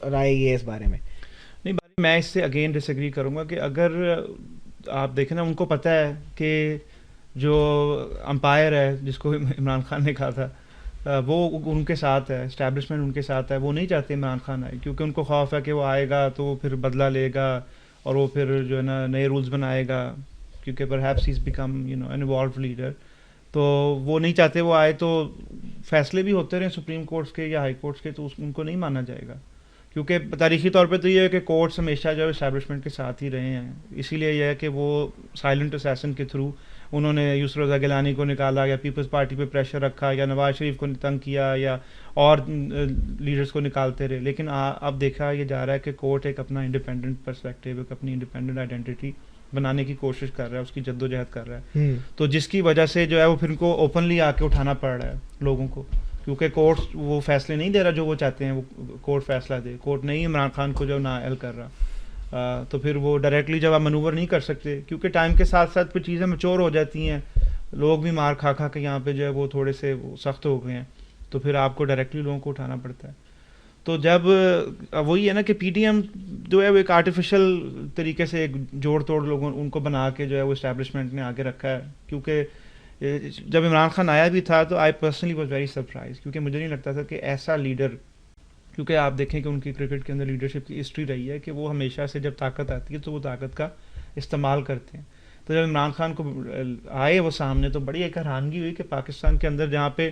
رائے یہ ہے اس بارے میں.
نہیں, میں اس سے اگین ڈس ایگری کروں گا کہ اگر آپ دیکھیں نا, ان کو پتہ ہے کہ جو امپائر ہے جس کو عمران خان نے کہا تھا وہ ان کے ساتھ ہے, اسٹیبلشمنٹ ان کے ساتھ ہے. وہ نہیں چاہتے عمران خان آئے کیونکہ ان کو خوف ہے کہ وہ آئے گا تو وہ پھر بدلہ لے گا اور وہ پھر جو ہے نا نئے رولز بنائے گا, کیونکہ perhaps has become an evolved leader. تو وہ نہیں چاہتے وہ آئے, تو فیصلے بھی ہوتے رہے سپریم کورٹس کے یا ہائی کورٹس کے, تو ان کو نہیں مانا جائے گا. کیونکہ تاریخی طور پہ تو یہ ہے کہ کورٹس ہمیشہ جو ہے اسٹیبلشمنٹ کے ساتھ ہی رہے ہیں. اسی لیے یہ ہے کہ وہ سائلنٹ اسیسن کے تھرو انہوں نے یسر رضا گیلانی کو نکالا, یا پیپلز پارٹی پہ پریشر رکھا, یا نواز شریف کو تنگ کیا, یا اور لیڈرز کو نکالتے رہے. لیکن اب دیکھا یہ جا رہا ہے کہ کورٹ ایک اپنا انڈیپینڈنٹ پرسپیکٹیو, ایک اپنی انڈیپینڈنٹ آئیڈینٹی بنانے کی کوشش کر رہا ہے, اس کی جدوجہد کر رہا ہے. تو جس کی وجہ سے جو ہے وہ پھر ان کو اوپنلی آ کے اٹھانا پڑ رہا ہے لوگوں کو, کیونکہ کورٹ وہ فیصلے نہیں دے رہا جو وہ چاہتے ہیں، وہ کورٹ فیصلہ دے، کورٹ نہیں عمران خان کو جو نااہل کر رہا، تو پھر وہ ڈائریکٹلی جب آپ منور نہیں کر سکتے، کیونکہ ٹائم کے ساتھ ساتھ پھر چیزیں میچور ہو جاتی ہیں، لوگ بھی مار کھا کھا کے یہاں پہ جو ہے وہ تھوڑے سے سخت ہو گئے ہیں، تو پھر آپ کو ڈائریکٹلی لوگوں کو اٹھانا پڑتا ہے. تو جب وہی ہے نا کہ پی ٹی ایم جو ہے وہ ایک آرٹیفیشل طریقے سے ایک جوڑ توڑ لوگوں ان کو بنا کے جو ہے وہ اسٹیبلشمنٹ نے آگے رکھا ہے. کیونکہ جب عمران خان آیا بھی تھا تو I personally was very surprise, کیونکہ مجھے نہیں لگتا تھا کہ ایسا لیڈر، کیونکہ آپ دیکھیں کہ ان کی کرکٹ کے اندر لیڈرشپ کی ہسٹری رہی ہے کہ وہ ہمیشہ سے جب طاقت آتی ہے تو وہ طاقت کا استعمال کرتے ہیں. تو جب عمران خان کو آئے وہ سامنے تو بڑی ایک حیرانگی ہوئی کہ پاکستان کے اندر جہاں پہ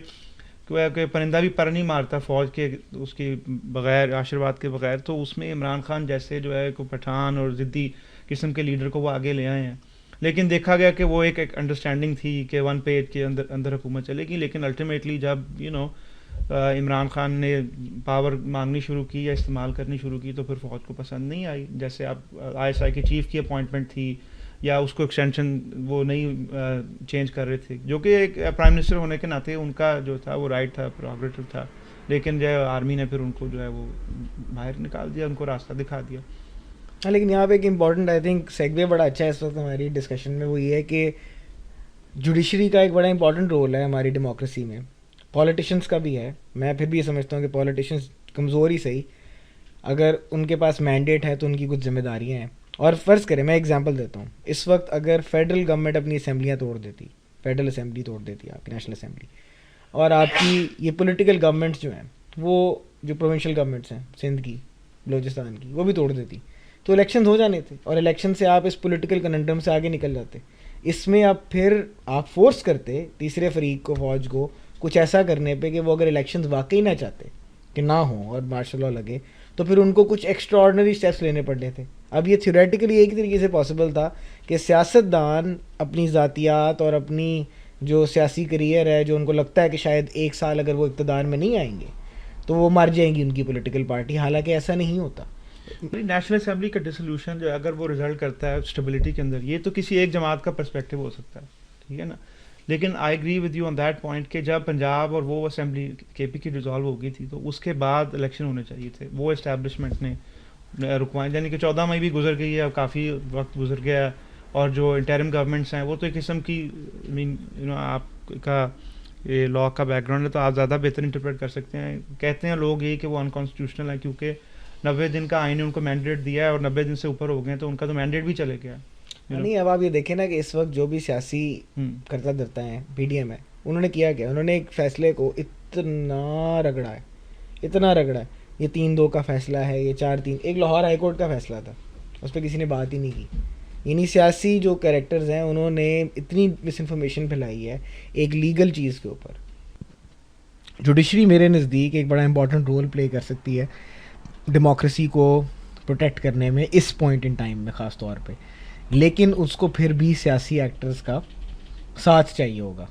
کہ پرندہ بھی پر نہیں مارتا فوج کے اس کی بغیر آشرواد کے بغیر، تو اس میں عمران خان جیسے جو ہے کوئی پٹھان اور ضدی قسم کے لیڈر کو وہ آگے لے آئے ہیں. لیکن دیکھا گیا کہ وہ ایک انڈرسٹینڈنگ تھی کہ ون پیج کے اندر حکومت چلے گی، لیکن الٹیمیٹلی جب عمران خان نے پاور مانگنی شروع کی یا استعمال کرنی شروع کی تو پھر فوج کو پسند نہیں آئی. جیسے اب آئی ایس آئی کے چیف کی اپوائنٹمنٹ تھی یا اس کو ایکسٹینشن وہ نہیں چینج کر رہے تھے، جو کہ ایک پرائم منسٹر ہونے کے ناطے ان کا جو تھا وہ رائٹ تھا، پروگریٹو تھا، لیکن جو ہے آرمی نے پھر ان کو جو ہے وہ باہر نکال دیا، ان کو راستہ دکھا دیا.
ہاں لیکن یہاں پہ ایک امپورٹنٹ آئی تھنک سیگوے بڑا اچھا ہے اس وقت ہماری ڈسکشن میں، وہ یہ ہے کہ جوڈیشری کا ایک بڑا امپورٹنٹ رول ہے ہماری ڈیموکریسی میں، پولیٹیشنس کا بھی ہے. میں پھر بھی یہ سمجھتا ہوں کہ پولیٹیشنس کمزور ہی صحیح، اگر ان کے پاس مینڈیٹ ہے تو ان کی کچھ ذمہ داریاں ہیں. اور فرض کریں، میں ایگزامپل دیتا ہوں، اس وقت اگر فیڈرل گورنمنٹ اپنی اسمبلیاں توڑ دیتی، فیڈرل اسمبلی توڑ دیتی آپ کی نیشنل اسمبلی، اور آپ کی یہ پولیٹیکل گورنمنٹس جو ہیں وہ جو پروونشل گورنمنٹس ہیں سندھ کی، بلوچستان کی، وہ بھی توڑ دیتی، تو الیکشنز ہو جانے تھے، اور الیکشن سے آپ اس پولیٹیکل کننڈرم سے آگے نکل جاتے. اس میں آپ پھر آپ فورس کرتے تیسرے فریق کو، فوج کو، کچھ ایسا کرنے پہ کہ وہ اگر الیکشنز واقعی نہ چاہتے کہ نہ ہوں اور مارشل لا لگے تو پھر ان کو کچھ ایکسٹرا آرڈنری اسٹیپس لینے پڑنے تھے. اب یہ تھیوریٹیکلی ایک طریقے سے پاسبل تھا کہ سیاستدان اپنی ذاتیات اور اپنی جو سیاسی کریئر ہے، جو ان کو لگتا ہے کہ شاید ایک سال اگر وہ اقتدار میں نہیں آئیں گے تو وہ مر جائیں گی ان کی پولیٹیکل پارٹی، حالانکہ ایسا نہیں ہوتا.
نیشنل اسمبلی کا ڈسولوشن جو اگر وہ رزلٹ کرتا ہے اسٹیبلٹی کے اندر، یہ تو کسی ایک جماعت کا پرسپیکٹو ہو سکتا ہے، ٹھیک ہے نا، لیکن I agree with you on that point کہ جب پنجاب اور وہ اسمبلی کے پی کی ڈیزالو ہو گئی تھی تو اس کے بعد الیکشن ہونے چاہیے تھے. وہ اسٹیبلشمنٹ نے رکوائیں، یعنی کہ 14 مئی بھی گزر گئی ہے، اب کافی وقت گزر گیا ہے، اور جو انٹرم گورنمنٹس ہیں وہ تو ایک قسم کی آپ کا یہ لا کا بیک گراؤنڈ ہے تو آپ زیادہ بہتر انٹرپریٹ کر سکتے ہیں. کہتے ہیں لوگ یہ کہ وہ انکانسٹیٹیوشنل ہے کیونکہ 90 دن کا آئین نے ان کو مینڈیٹ دیا ہے اور 90 دن سے اوپر ہو گئے ہیں تو ان کا تو مینڈیٹ بھی چلے گیا.
نہیں، اب آپ یہ دیکھیں نا کہ اس وقت جو بھی سیاسی کرتا دھرتا ہے پی ڈی ایم ہے، انہوں نے کیا کیا، انہوں نے ایک فیصلے کو اتنا رگڑا ہے. یہ 3-2 کا فیصلہ ہے، یہ 4-3، ایک لاہور ہائی کورٹ کا فیصلہ تھا، اس پہ کسی نے بات ہی نہیں کی. یعنی سیاسی جو کریکٹرز ہیں انہوں نے اتنی مس انفارمیشن پھیلائی ہے ایک لیگل چیز کے اوپر. جوڈیشری میرے نزدیک ایک بڑا امپورٹنٹ رول پلے کر سکتی ہے ڈیموکریسی کو پروٹیکٹ کرنے میں اس پوائنٹ ان ٹائم میں خاص طور پہ، لیکن اس کو پھر بھی سیاسی ایکٹرز کا ساتھ چاہیے ہوگا.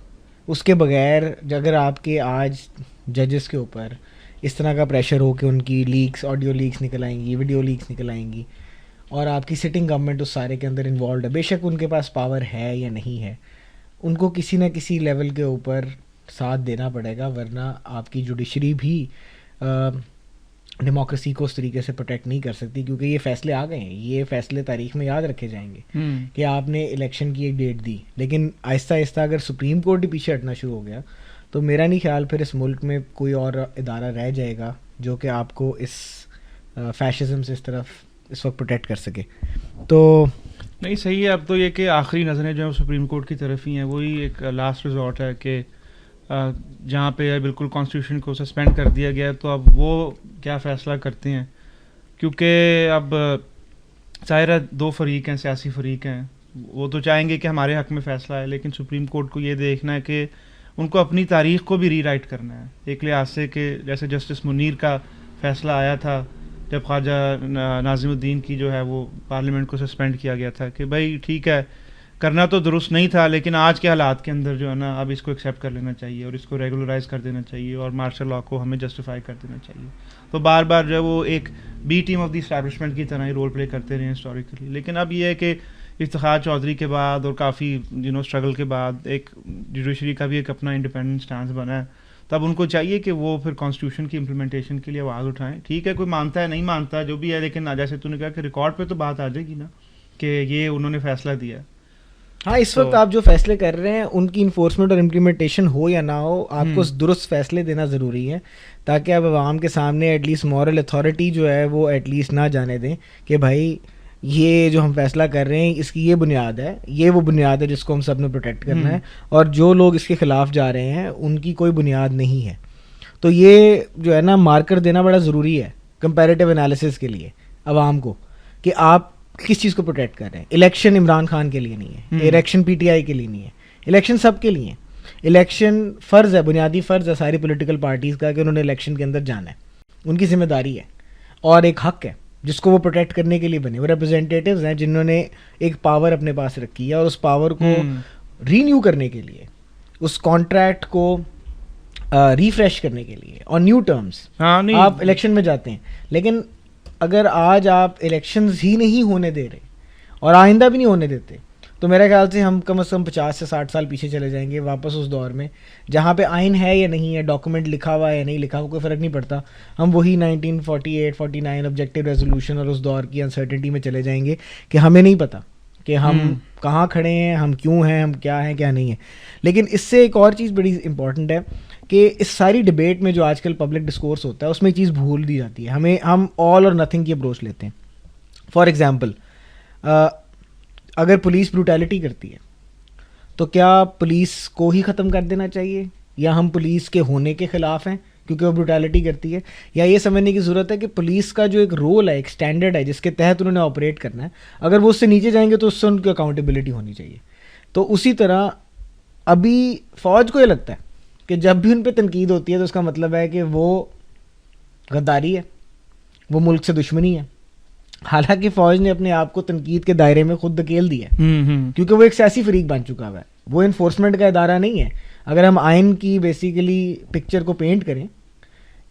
اس کے بغیر اگر آپ کے آج ججز کے اوپر اس طرح کا پریشر ہو کہ ان کی لیکس، آڈیو لیکس نکل آئیں گی، ویڈیو لیکس نکل آئیں گی، اور آپ کی سٹنگ گورنمنٹ اس سارے کے اندر انوالوڈ ہے، بے شک ان کے پاس پاور ہے یا نہیں ہے، ان کو کسی نہ کسی لیول کے اوپر ساتھ دینا پڑے گا، ورنہ آپ کی جوڈیشری بھی ڈیموکریسی کو اس طریقے سے پروٹیکٹ نہیں کر سکتی. کیونکہ یہ فیصلے آ گئے ہیں، یہ فیصلے تاریخ میں یاد رکھے جائیں گے کہ آپ نے الیکشن کی ایک ڈیٹ دی، لیکن آہستہ آہستہ اگر سپریم کورٹ ہی پیچھے ہٹنا شروع ہو گیا تو میرا نہیں خیال پھر اس ملک میں کوئی اور ادارہ رہ جائے گا جو کہ آپ کو اس فیشزم سے اس طرف اس وقت پروٹیکٹ کر سکے. تو
نہیں صحیح ہے. اب تو یہ کہ آخری نظریں جو ہیں سپریم کورٹ کی طرف ہی ہیں، وہی ایک لاسٹ ریزورٹ ہے کہ جہاں پہ بالکل کانسٹیٹیوشن کو سسپینڈ کر دیا گیا تو اب وہ کیا فیصلہ کرتے ہیں. کیونکہ اب ظاہر ہے 2 فریق ہیں، سیاسی فریق ہیں، وہ تو چاہیں گے کہ ہمارے حق میں فیصلہ ہے، لیکن سپریم کورٹ کو یہ دیکھنا ہے کہ ان کو اپنی تاریخ کو بھی ری رائٹ کرنا ہے ایک لحاظ سے، کہ جیسے جسٹس منیر کا فیصلہ آیا تھا جب خواجہ ناظم الدین کی جو ہے وہ پارلیمنٹ کو سسپینڈ کیا گیا تھا کہ بھائی ٹھیک ہے کرنا تو درست نہیں تھا، لیکن آج کے حالات کے اندر جو ہے نا اب اس کو ایکسیپٹ کر لینا چاہیے اور اس کو ریگولرائز کر دینا چاہیے اور مارشل لا کو ہمیں جسٹیفائی کر دینا چاہیے. تو بار بار جو ہے وہ ایک B team of the establishment کی طرح ہی رول پلے کرتے رہے ہسٹوریکلی. لیکن اب یہ ہے کہ افتخار چودھری کے بعد اور کافی اسٹرگل کے بعد ایک جوڈیشری کا بھی ایک اپنا انڈیپینڈنٹ سٹانس بنا ہے. تو اب ان کو چاہیے کہ وہ پھر کانسٹیٹیوشن کی امپلیمنٹیشن کے لیے آواز اٹھائیں. ٹھیک ہے کوئی مانتا ہے نہیں مانتا جو بھی ہے, لیکن جیسے تو نے کہا کہ ریکارڈ پہ تو بات آ جائے گی نا کہ یہ انہوں نے فیصلہ دیا.
ہاں اس وقت آپ جو فیصلے کر رہے ہیں ان کی انفورسمنٹ اور امپلیمنٹیشن ہو یا نہ ہو, آپ کو درست فیصلے دینا ضروری ہے تاکہ آپ عوام کے سامنے ایٹ لیسٹ مورل اتھارٹی جو ہے وہ ایٹ لیسٹ نہ جانے دیں کہ بھائی یہ جو ہم فیصلہ کر رہے ہیں اس کی یہ بنیاد ہے, یہ وہ بنیاد ہے جس کو ہم سب نے پروٹیکٹ کرنا ہے, اور جو لوگ اس کے خلاف جا رہے ہیں ان کی کوئی بنیاد نہیں ہے. تو یہ جو ہے نا مارکر دینا بڑا ضروری ہے کمپیریٹیو انالیسس کے لیے عوام کو کہ آپ کس چیز کو پروٹیکٹ کر رہے ہیں. الیکشن عمران خان کے لیے نہیں ہے, الیکشن پی ٹی آئی کے لیے نہیں ہے, الیکشن سب کے لیے. الیکشن فرض ہے, بنیادی فرض ہے ساری پولیٹیکل پارٹیز کا کہ انہوں نے الیکشن کے اندر جانا ہے, ان کی ذمہ داری ہے اور ایک حق ہے جس کو وہ پروٹیکٹ کرنے کے لیے بنے. وہ ریپرزینٹیٹیوز ہیں جنہوں نے ایک پاور اپنے پاس رکھی ہے اور اس پاور کو رینیو کرنے کے لیے, اس کانٹریکٹ کو ریفریش کرنے کے لیے اور نیو ٹرمز آپ الیکشن میں جاتے ہیں. لیکن اگر آج آپ الیکشنز ہی نہیں ہونے دے رہے اور آئندہ بھی نہیں ہونے دیتے تو میرے خیال سے ہم کم از کم 50 سے 60 سال پیچھے چلے جائیں گے واپس اس دور میں جہاں پہ آئین ہے یا نہیں ہے, ڈاکومنٹ لکھا ہوا ہے یا نہیں لکھا ہوا, کوئی فرق نہیں پڑتا. ہم وہی 1948-49 آبجیکٹیو ریزولوشن اور اس دور کی انسرٹنٹی میں چلے جائیں گے کہ ہمیں نہیں پتہ کہ ہم کہاں کھڑے ہیں, ہم کیوں ہیں, ہم کیا ہیں کیا نہیں ہیں. لیکن اس سے ایک اور چیز بڑی امپورٹنٹ ہے کہ اس ساری ڈبیٹ میں جو آج کل پبلک ڈسکورس ہوتا ہے اس میں ایک چیز بھول دی جاتی ہے. ہم آل اور نتھنگ کی اپروچ لیتے ہیں. فار ایگزامپل اگر پولیس بروٹیلٹی کرتی ہے تو کیا پولیس کو ہی ختم کر دینا چاہیے, یا ہم پولیس کے ہونے کے خلاف ہیں کیونکہ وہ بروٹیلٹی کرتی ہے, یا یہ سمجھنے کی ضرورت ہے کہ پولیس کا جو ایک رول ہے, ایک اسٹینڈرڈ ہے جس کے تحت انہوں نے آپریٹ کرنا ہے, اگر وہ اس سے نیچے جائیں گے تو اس سے ان کی اکاؤنٹیبلٹی ہونی چاہیے. تو اسی طرح ابھی فوج کو یہ لگتا ہے کہ جب بھی ان پہ تنقید ہوتی ہے تو اس کا مطلب ہے کہ وہ غداری ہے, وہ ملک سے دشمنی ہے. حالانکہ فوج نے اپنے آپ کو تنقید کے دائرے میں خود دھکیل دیا ہے کیونکہ وہ ایک سیاسی فریق بن چکا ہوا ہے, وہ انفورسمنٹ کا ادارہ نہیں ہے. اگر ہم آئین کی بیسیکلی پکچر کو پینٹ کریں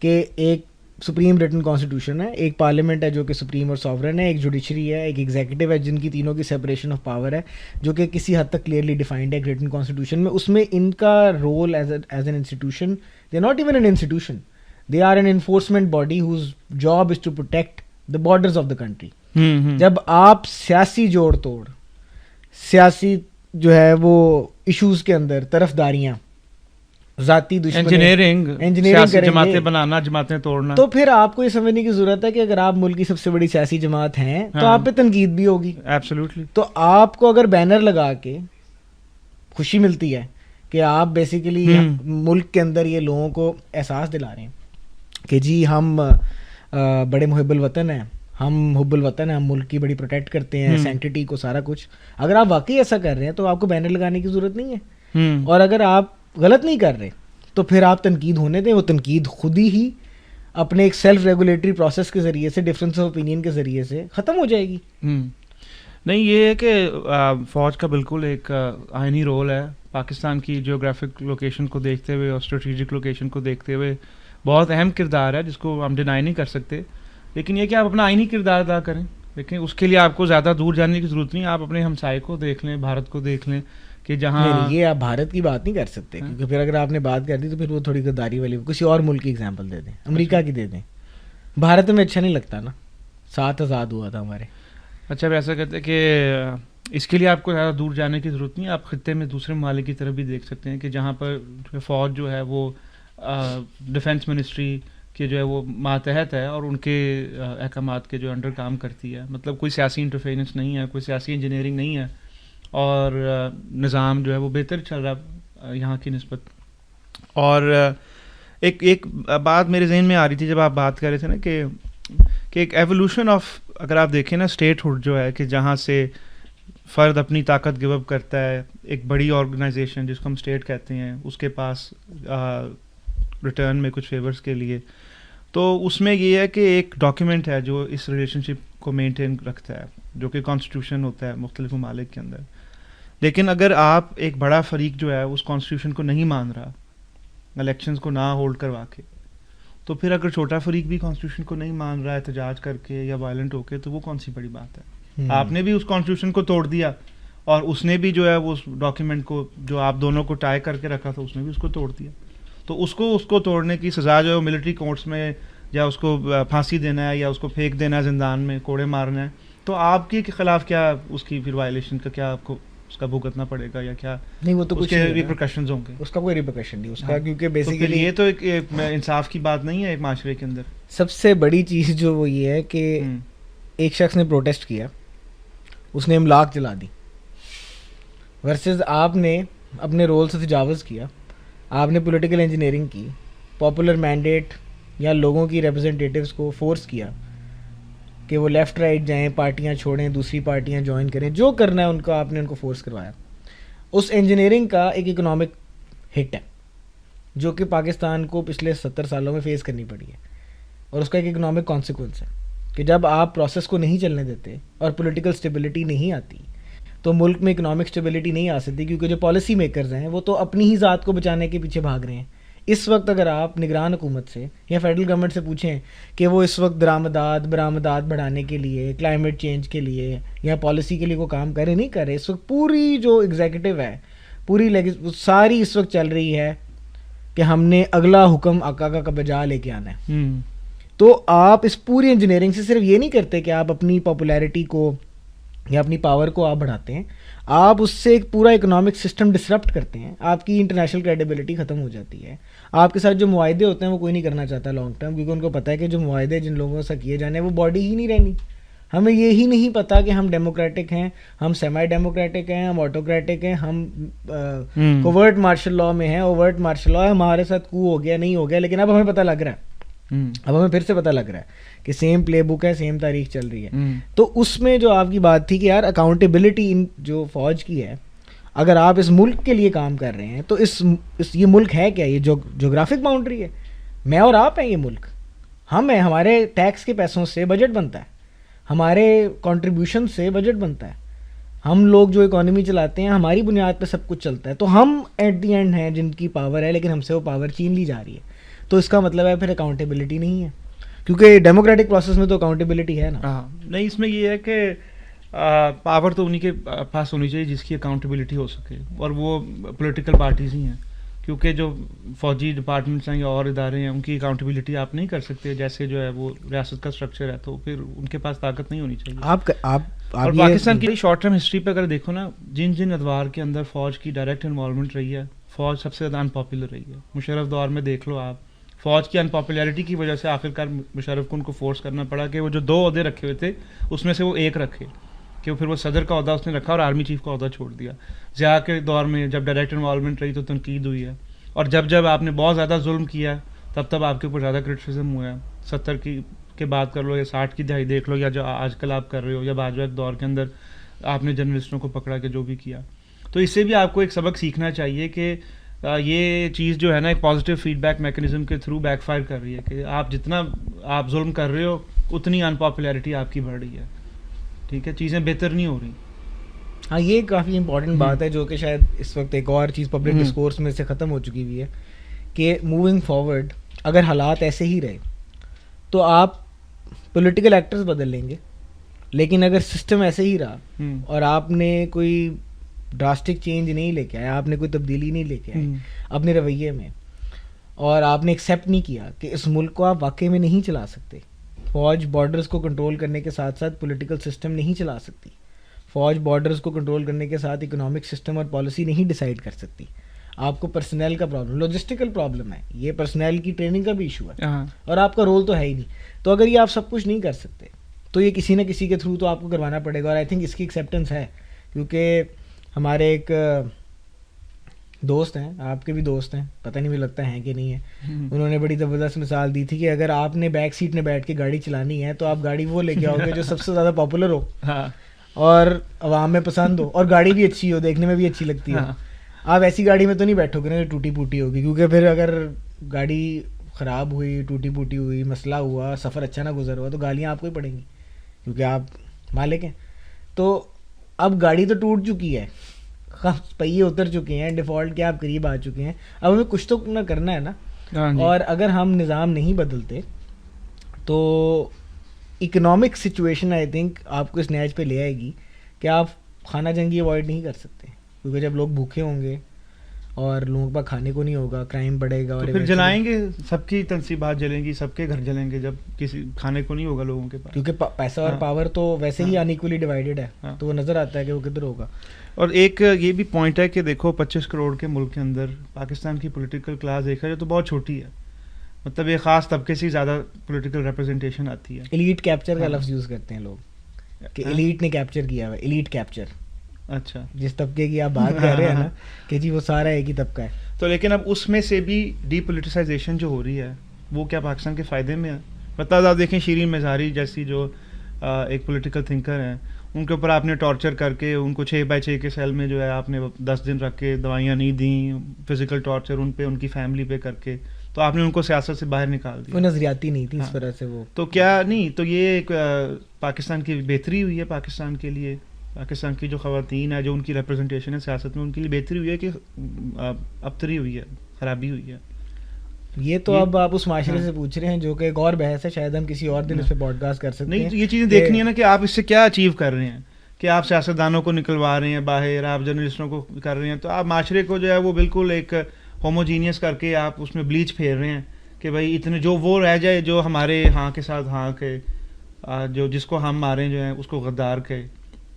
کہ ایک سپریم ریٹن کانسٹیٹیوشن ہے, ایک پارلیمنٹ ہے جو کہ سپریم اور سوورن ہے, ایک جوڈیشری ہے, ایک ایگزیکٹو ہے جن کی تینوں کی سپریشن آف پاور ہے جو کہ کسی حد تک کلیئرلی ڈیفائنڈ ہے ایک ریٹن کانسٹیٹیوشن میں. اس میں ان کا role as an institution, they are not even an institution, they are an enforcement body whose job is to protect the borders of the country. جب آپ سیاسی جوڑ توڑ, سیاسی جو ہے وہ ایشوز کے اندر طرفداریاں, ذاتی
انجینئرنگ جماعتیں بنانا, جماعتیں توڑنا,
تو پھر آپ کو یہ سمجھنے کی ضرورت ہے کہ اگر آپ ملک کی سب سے بڑی سیاسی جماعت ہیں تو آپ پہ تنقید بھی ہوگی.
ایبسلیوٹلی.
تو آپ کو اگر بینر لگا کے خوشی ملتی ہے کہ آپ بیسیکلی ملک کے اندر یہ لوگوں کو احساس دلا رہے ہیں کہ جی ہم بڑے محب الوطن ہیں, ہم حب الوطن ہیں, ہم ملک کی بڑی پروٹیکٹ کرتے ہیں, سینکٹیٹی کو سارا کچھ, اگر آپ واقعی ایسا کر رہے ہیں تو آپ کو بینر لگانے کی ضرورت نہیں ہے. اور اگر آپ غلط نہیں کر رہے تو پھر آپ تنقید ہونے دیں, وہ تنقید خود ہی اپنے ایک سیلف ریگولیٹری پروسیس کے ذریعے سے, ڈفرینس آف اوپینین کے ذریعے سے ختم ہو جائے گی.
نہیں, یہ ہے کہ فوج کا بالکل ایک آئینی رول ہے. پاکستان کی جیوگرافک لوکیشن کو دیکھتے ہوئے اور اسٹریٹجک لوکیشن کو دیکھتے ہوئے بہت اہم کردار ہے جس کو ہم ڈینائی نہیں کر سکتے. لیکن یہ کہ آپ اپنا آئینی کردار ادا کریں, لیکن اس کے لیے آپ کو زیادہ دور جانے کی ضرورت نہیں. آپ اپنے ہمسائے کو دیکھ لیں, بھارت کو دیکھ لیں کہ جہاں
یہ آپ بھارت کی بات نہیں کر سکتے کیونکہ پھر اگر آپ نے بات کر دی تو پھر وہ تھوڑی غداری والی, کسی اور ملک کی ایگزامپل دے دیں, امریکہ کی دے دیں. بھارت میں اچھا نہیں لگتا نا, 7 آزاد ہوا تھا ہمارے.
اچھا, ایسا کہتے ہیں کہ اس کے لیے آپ کو زیادہ دور جانے کی ضرورت نہیں. آپ خطے میں دوسرے ممالک کی طرف بھی دیکھ سکتے ہیں کہ جہاں پر فوج جو ہے وہ ڈیفینس منسٹری کہ جو ہے وہ ماتحت ہے اور ان کے احکامات کے جو انڈر کام کرتی ہے. مطلب کوئی سیاسی انٹرفیرنس نہیں ہے, کوئی سیاسی انجینئرنگ نہیں ہے, اور نظام جو ہے وہ بہتر چل رہا ہے یہاں کی نسبت. اور ایک بات میرے ذہن میں آ رہی تھی جب آپ بات کر رہے تھے نا کہ ایک ایوولوشن آف, اگر آپ دیکھیں نا اسٹیٹ ہوڈ جو ہے کہ جہاں سے فرد اپنی طاقت گو اپ کرتا ہے, ایک بڑی آرگنائزیشن جس کو ہم اسٹیٹ کہتے ہیں اس کے پاس ریٹرن میں کچھ فیورز کے لیے, تو اس میں یہ ہے کہ ایک ڈاکیومنٹ ہے جو اس ریلیشن شپ کو مینٹین رکھتا ہے جو کہ کانسٹیٹیوشن ہوتا ہے مختلف ممالک کے اندر. لیکن اگر آپ ایک بڑا فریق جو ہے اس کانسٹیٹیوشن کو نہیں مان رہا, الیکشنز کو نہ ہولڈ کروا کے, تو پھر اگر چھوٹا فریق بھی کانسٹیٹیوشن کو نہیں مان رہا ہے احتجاج کر کے یا وائلنٹ ہو کے, تو وہ کون سی بڑی بات ہے. آپ نے بھی اس کانسٹیٹیوشن کو توڑ دیا اور اس نے بھی جو ہے وہ ڈاکیومنٹ کو جو آپ دونوں کو ٹائی کر کے رکھا تھا اس نے بھی اس کو توڑ دیا. تو اس کو توڑنے کی سزا جو ہے ملٹری کورٹس میں یا اس کو پھانسی دینا ہے یا اس کو پھینک دینا ہے زندان میں کوڑے مارنا ہے. تو آپ کے خلاف کیا اس کی پھر وائلیشن کا کیا آپ کو اس کا بھگتنا پڑے گا یا کیا؟
نہیں وہ تو
اس کے ریپرکشنز ہوں گے.
اس کا کوئی ریپرکشن نہیں اس کا, کیونکہ بیسیکلی
یہ تو ایک انصاف کی بات نہیں ہے ایک معاشرے کے اندر.
سب سے بڑی چیز جو وہ یہ ہے کہ ایک شخص نے پروٹیسٹ کیا, اس نے املاک جلا دی, ورسز آپ نے اپنے رول سے تجاوز کیا, آپ نے پولیٹیکل انجینئرنگ کی, پاپولر مینڈیٹ یا لوگوں کی ریپرزنٹیٹیوز کو فورس کیا کہ وہ لیفٹ رائٹ جائیں, پارٹیاں چھوڑیں, دوسری پارٹیاں جوائن کریں, جو کرنا ہے ان کو آپ نے ان کو فورس کروایا. اس انجینئرنگ کا ایک اکنامک ہٹ ہے جو کہ پاکستان کو پچھلے 70 سالوں میں فیس کرنی پڑی ہے, اور اس کا ایک اکنامک کانسیکوینس ہے کہ جب آپ پروسیس کو نہیں چلنے دیتے اور پولیٹیکل اسٹیبلٹی نہیں آتی تو ملک میں اکنامک اسٹیبلٹی نہیں آ سکتی, کیونکہ جو پالیسی میکرز ہیں وہ تو اپنی ہی ذات کو بچانے کے پیچھے بھاگ رہے ہیں. اس وقت اگر آپ نگران حکومت سے یا فیڈرل گورنمنٹ سے پوچھیں کہ وہ اس وقت برآمدات بڑھانے کے لیے, کلائمیٹ چینج کے لیے یا پالیسی کے لیے کوئی کام کرے نہیں کر رہے. اس وقت پوری جو ایگزیکٹو ہے پوری ساری اس وقت چل رہی ہے کہ ہم نے اگلا حکم آقا کا بجا لے کے آنا ہے. تو آپ اس پوری انجینئرنگ سے صرف یہ نہیں کرتے کہ آپ اپنی پاپولیرٹی کو یا اپنی پاور کو آپ بڑھاتے ہیں, آپ اس سے ایک پورا اکنامک سسٹم ڈسرپٹ کرتے ہیں, آپ کی انٹرنیشنل کریڈیبلٹی ختم ہو جاتی ہے. آپ کے ساتھ جو معاہدے ہوتے ہیں وہ کوئی نہیں کرنا چاہتا لانگ ٹرم, کیونکہ ان کو پتہ ہے کہ جو معاہدے جن لوگوں سے کیے جانے ہیں وہ باڈی ہی نہیں رہنی. ہمیں یہی نہیں پتا کہ ہم ڈیموکریٹک ہیں, ہم سیمی ڈیموکریٹک ہیں, ہم آٹوکریٹک ہیں, ہم کوورٹ مارشل لاء میں ہیں, اوورٹ مارشل لاء ہے, ہمارے ساتھ کو ہو گیا نہیں ہو گیا, لیکن اب ہمیں پتہ لگ رہا ہے, اب ہمیں پھر سے پتہ لگ رہا ہے کہ سیم پلے بک ہے, سیم تاریخ چل رہی ہے. تو اس میں جو آپ کی بات تھی کہ یار اکاؤنٹیبلٹی جو فوج کی ہے, اگر آپ اس ملک کے لیے کام کر رہے ہیں تو یہ ملک ہے کیا؟ یہ جغرافک باؤنڈری ہے, میں اور آپ ہیں یہ ملک, ہم ہیں, ہمارے ٹیکس کے پیسوں سے بجٹ بنتا ہے, ہمارے کنٹریبیوشن سے بجٹ بنتا ہے, ہم لوگ جو اکانومی چلاتے ہیں ہماری بنیاد پہ سب کچھ چلتا ہے. تو ہم ایٹ دی اینڈ ہیں جن کی پاور ہے, لیکن ہم سے وہ پاور چھین لی جا رہی ہے. تو اس کا مطلب ہے پھر اکاؤنٹیبلٹی نہیں ہے, کیونکہ ڈیموکریٹک پروسیس میں تو اکاؤنٹیبلٹی ہے نا.
نہیں, اس میں یہ ہے کہ پاور تو انہیں کے پاس ہونی چاہیے جس کی اکاؤنٹیبلٹی ہو سکے, اور وہ پولیٹیکل پارٹیز ہی ہیں, کیونکہ جو فوجی ڈپارٹمنٹس ہیں یا اور ادارے ہیں ان کی اکاؤنٹیبلٹی آپ نہیں کر سکتے جیسے جو ہے وہ ریاست کا اسٹرکچر ہے, تو پھر ان کے پاس طاقت نہیں ہونی چاہیے. اور پاکستان کی شارٹ ٹرم ہسٹری پہ اگر دیکھو نا, جن ادوار کے اندر فوج کی ڈائریکٹ انوالومنٹ رہی ہے, فوج سب سے زیادہ ان پاپولر رہی ہے. مشرف دور میں دیکھ لو آپ, فوج کی ان پاپولیرٹی کی وجہ سے آخرکار مشرف کو ان کو فورس کرنا پڑا کہ وہ جو 2 عہدے رکھے ہوئے تھے اس میں سے وہ ایک رکھے, کہ پھر وہ صدر کا عہدہ اس نے رکھا اور آرمی چیف کا عہدہ چھوڑ دیا. ضیاء کے دور میں جب ڈائریکٹ انوالومنٹ رہی تو تنقید ہوئی ہے, اور جب آپ نے بہت زیادہ ظلم کیا تب آپ کے اوپر زیادہ کرٹیسزم ہوا ہے. 70 کے بعد کر لو یا 60 کی دہائی دیکھ لو, یا جو آج کل آپ کر رہے ہو, یا باجوہ کے دور کے اندر آپ نے جرنلسٹوں کو پکڑا کے جو بھی کیا. تو اس سے بھی آپ کو ایک سبق سیکھنا چاہیے کہ یہ چیز جو ہے نا ایک پازیٹیو فیڈ بیک میکینزم کے تھرو بیک فائر کر رہی ہے, کہ آپ جتنا آپ ظلم کر رہے ہو اتنی ان پاپولیرٹی آپ کی بڑھ رہی ہے. ٹھیک ہے, چیزیں بہتر نہیں ہو رہی.
ہاں, یہ کافی امپورٹنٹ بات ہے جو کہ شاید اس وقت ایک اور چیز پبلک ڈسکورس میں سے ختم ہو چکی ہوئی ہے, کہ موونگ فارورڈ اگر حالات ایسے ہی رہے تو آپ پولیٹیکل ایکٹرز بدل لیں گے, لیکن اگر سسٹم ایسے ہی رہا اور آپ نے کوئی ڈراسٹک چینج نہیں لے کے آئے, آپ نے کوئی تبدیلی نہیں لے کے آئے اپنے رویے میں, اور آپ نے ایکسیپٹ نہیں کیا کہ اس ملک کو آپ واقعی میں نہیں چلا سکتے, فوج بارڈرز کو کنٹرول کرنے کے ساتھ ساتھ پولیٹیکل سسٹم نہیں چلا سکتی, فوج بارڈرز کو کنٹرول کرنے کے ساتھ اکنامک سسٹم اور پالیسی نہیں ڈیسائیڈ کر سکتی, آپ کو پرسنل کا پرابلم, لاجسٹیکل پرابلم ہے, یہ پرسنل کی ٹریننگ کا بھی ایشو ہے, اور آپ کا رول تو ہے ہی نہیں. تو اگر یہ آپ سب کچھ نہیں کر سکتے تو یہ کسی نہ کسی کے تھرو تو آپ کو کروانا پڑے گا, اور آئی تھنک اس کی ایکسیپٹنس ہے, کیونکہ ہمارے ایک دوست ہیں, آپ کے بھی دوست ہیں, پتہ نہیں مجھے لگتا ہے کہ نہیں ہے, انہوں نے بڑی زبردست مثال دی تھی کہ اگر آپ نے بیک سیٹ میں بیٹھ کے گاڑی چلانی ہے تو آپ گاڑی وہ لے کے آؤ گے جو سب سے زیادہ پاپولر ہو اور عوام میں پسند ہو, اور گاڑی بھی اچھی ہو, دیکھنے میں بھی اچھی لگتی ہے. آپ ایسی گاڑی میں تو نہیں بیٹھو گے نا جو ٹوٹی پوٹی ہوگی, کیونکہ پھر اگر گاڑی خراب ہوئی, ٹوٹی پوٹی ہوئی, مسئلہ ہوا, سفر اچھا نہ گزر ہوا, تو گالیاں آپ کو ہی پڑیں گی کیونکہ آپ مالک ہیں. تو اب گاڑی تو ٹوٹ چکی ہے, پہیے اتر چکے ہیں, ڈیفالٹ کے آپ قریب آ چکے ہیں, اب ہمیں کچھ تو نہ کرنا ہے نا. اور اگر ہم نظام نہیں بدلتے تو اکنامک سچویشن آئی تھنک آپ کو اس نیچ پہ لے آئے گی کہ آپ خانہ جنگی اوائڈ نہیں کر سکتے, کیونکہ جب لوگ بھوکے ہوں گے اور لوگوں کے پاس کھانے کو نہیں ہوگا, کرائم بڑھے گا, اور
پھر جلائیں گے, سب کی تنصیبات جلیں گی, سب کے گھر جلیں گے جب کسی کھانے کو نہیں ہوگا لوگوں کے پاس,
کیونکہ پیسہ اور پاور تو ویسے ہی انیکولی ڈیوائیڈڈ ہے, تو وہ نظر آتا ہے کہ وہ کدھر ہوگا.
اور ایک یہ بھی پوائنٹ ہے کہ دیکھو 25 کروڑ کے ملک کے اندر پاکستان کی پولیٹیکل کلاس دیکھا جائے تو بہت چھوٹی ہے, مطلب ایک خاص طبقے سے زیادہ پولیٹیکل ریپرزنٹیشن آتی ہے.
ایلیٹ کیپچر کا لفظ یوز کرتے ہیں لوگ کہ ایلیٹ نے کیپچر کیا ہوا, ایلیٹ کیپچر.
اچھا,
جس طبقے کی آپ بات کر رہے ہیں نا کہ جی وہ سارا ایک ہی طبقہ ہے.
تو لیکن اب اس میں سے بھی ڈی پولیٹیسائزیشن جو ہو رہی ہے وہ کیا پاکستان کے فائدے میں ہے؟ مطلب آپ دیکھیں شیرین مزاری جیسی جو ایک پولیٹیکل تھنکر ہیں, ان کے اوپر آپ نے ٹارچر کر کے ان کو 6x6 کے سیل میں جو ہے آپ نے 10 دن رکھ کے دوائیاں نہیں دیں, فزیکل ٹارچر ان پہ ان کی فیملی پہ کر کے, تو آپ نے ان کو سیاست سے باہر نکال دیا.
وہ نظریاتی نہیں تھی اس طرح سے. وہ
تو کیا نہیں, تو یہ ایک پاکستان کی بہتری ہوئی ہے, پاکستان کے لیے, پاکستان کی جو خواتین ہیں جو ان کی ریپرزنٹیشن ہے سیاست میں, ان کے لیے بہتری ہوئی ہے کہ ابتری ہوئی ہے, خرابی ہوئی ہے؟
یہ تو اب آپ اس معاشرے سے پوچھ رہے ہیں جو کہ ایک اور بحث ہے, شاید ہم کسی اور دن اس پہ پوڈ کاسٹ کر سکتے ہیں.
نہیں, یہ چیزیں دیکھنی ہے نا کہ آپ اس سے کیا اچیو کر رہے ہیں, کہ آپ سیاستدانوں کو نکلوا رہے ہیں باہر, آپ جرنلسٹوں کو کر رہے ہیں, تو آپ معاشرے کو جو ہے وہ بالکل ایک ہوموجینیس کر کے آپ اس میں بلیچ پھیر رہے ہیں کہ بھائی اتنے جو وہ رہ جائے جو ہمارے ہاں کے ساتھ ہاں کے, جو جس کو ہم ماریں جو ہیں اس کو غدار کہے,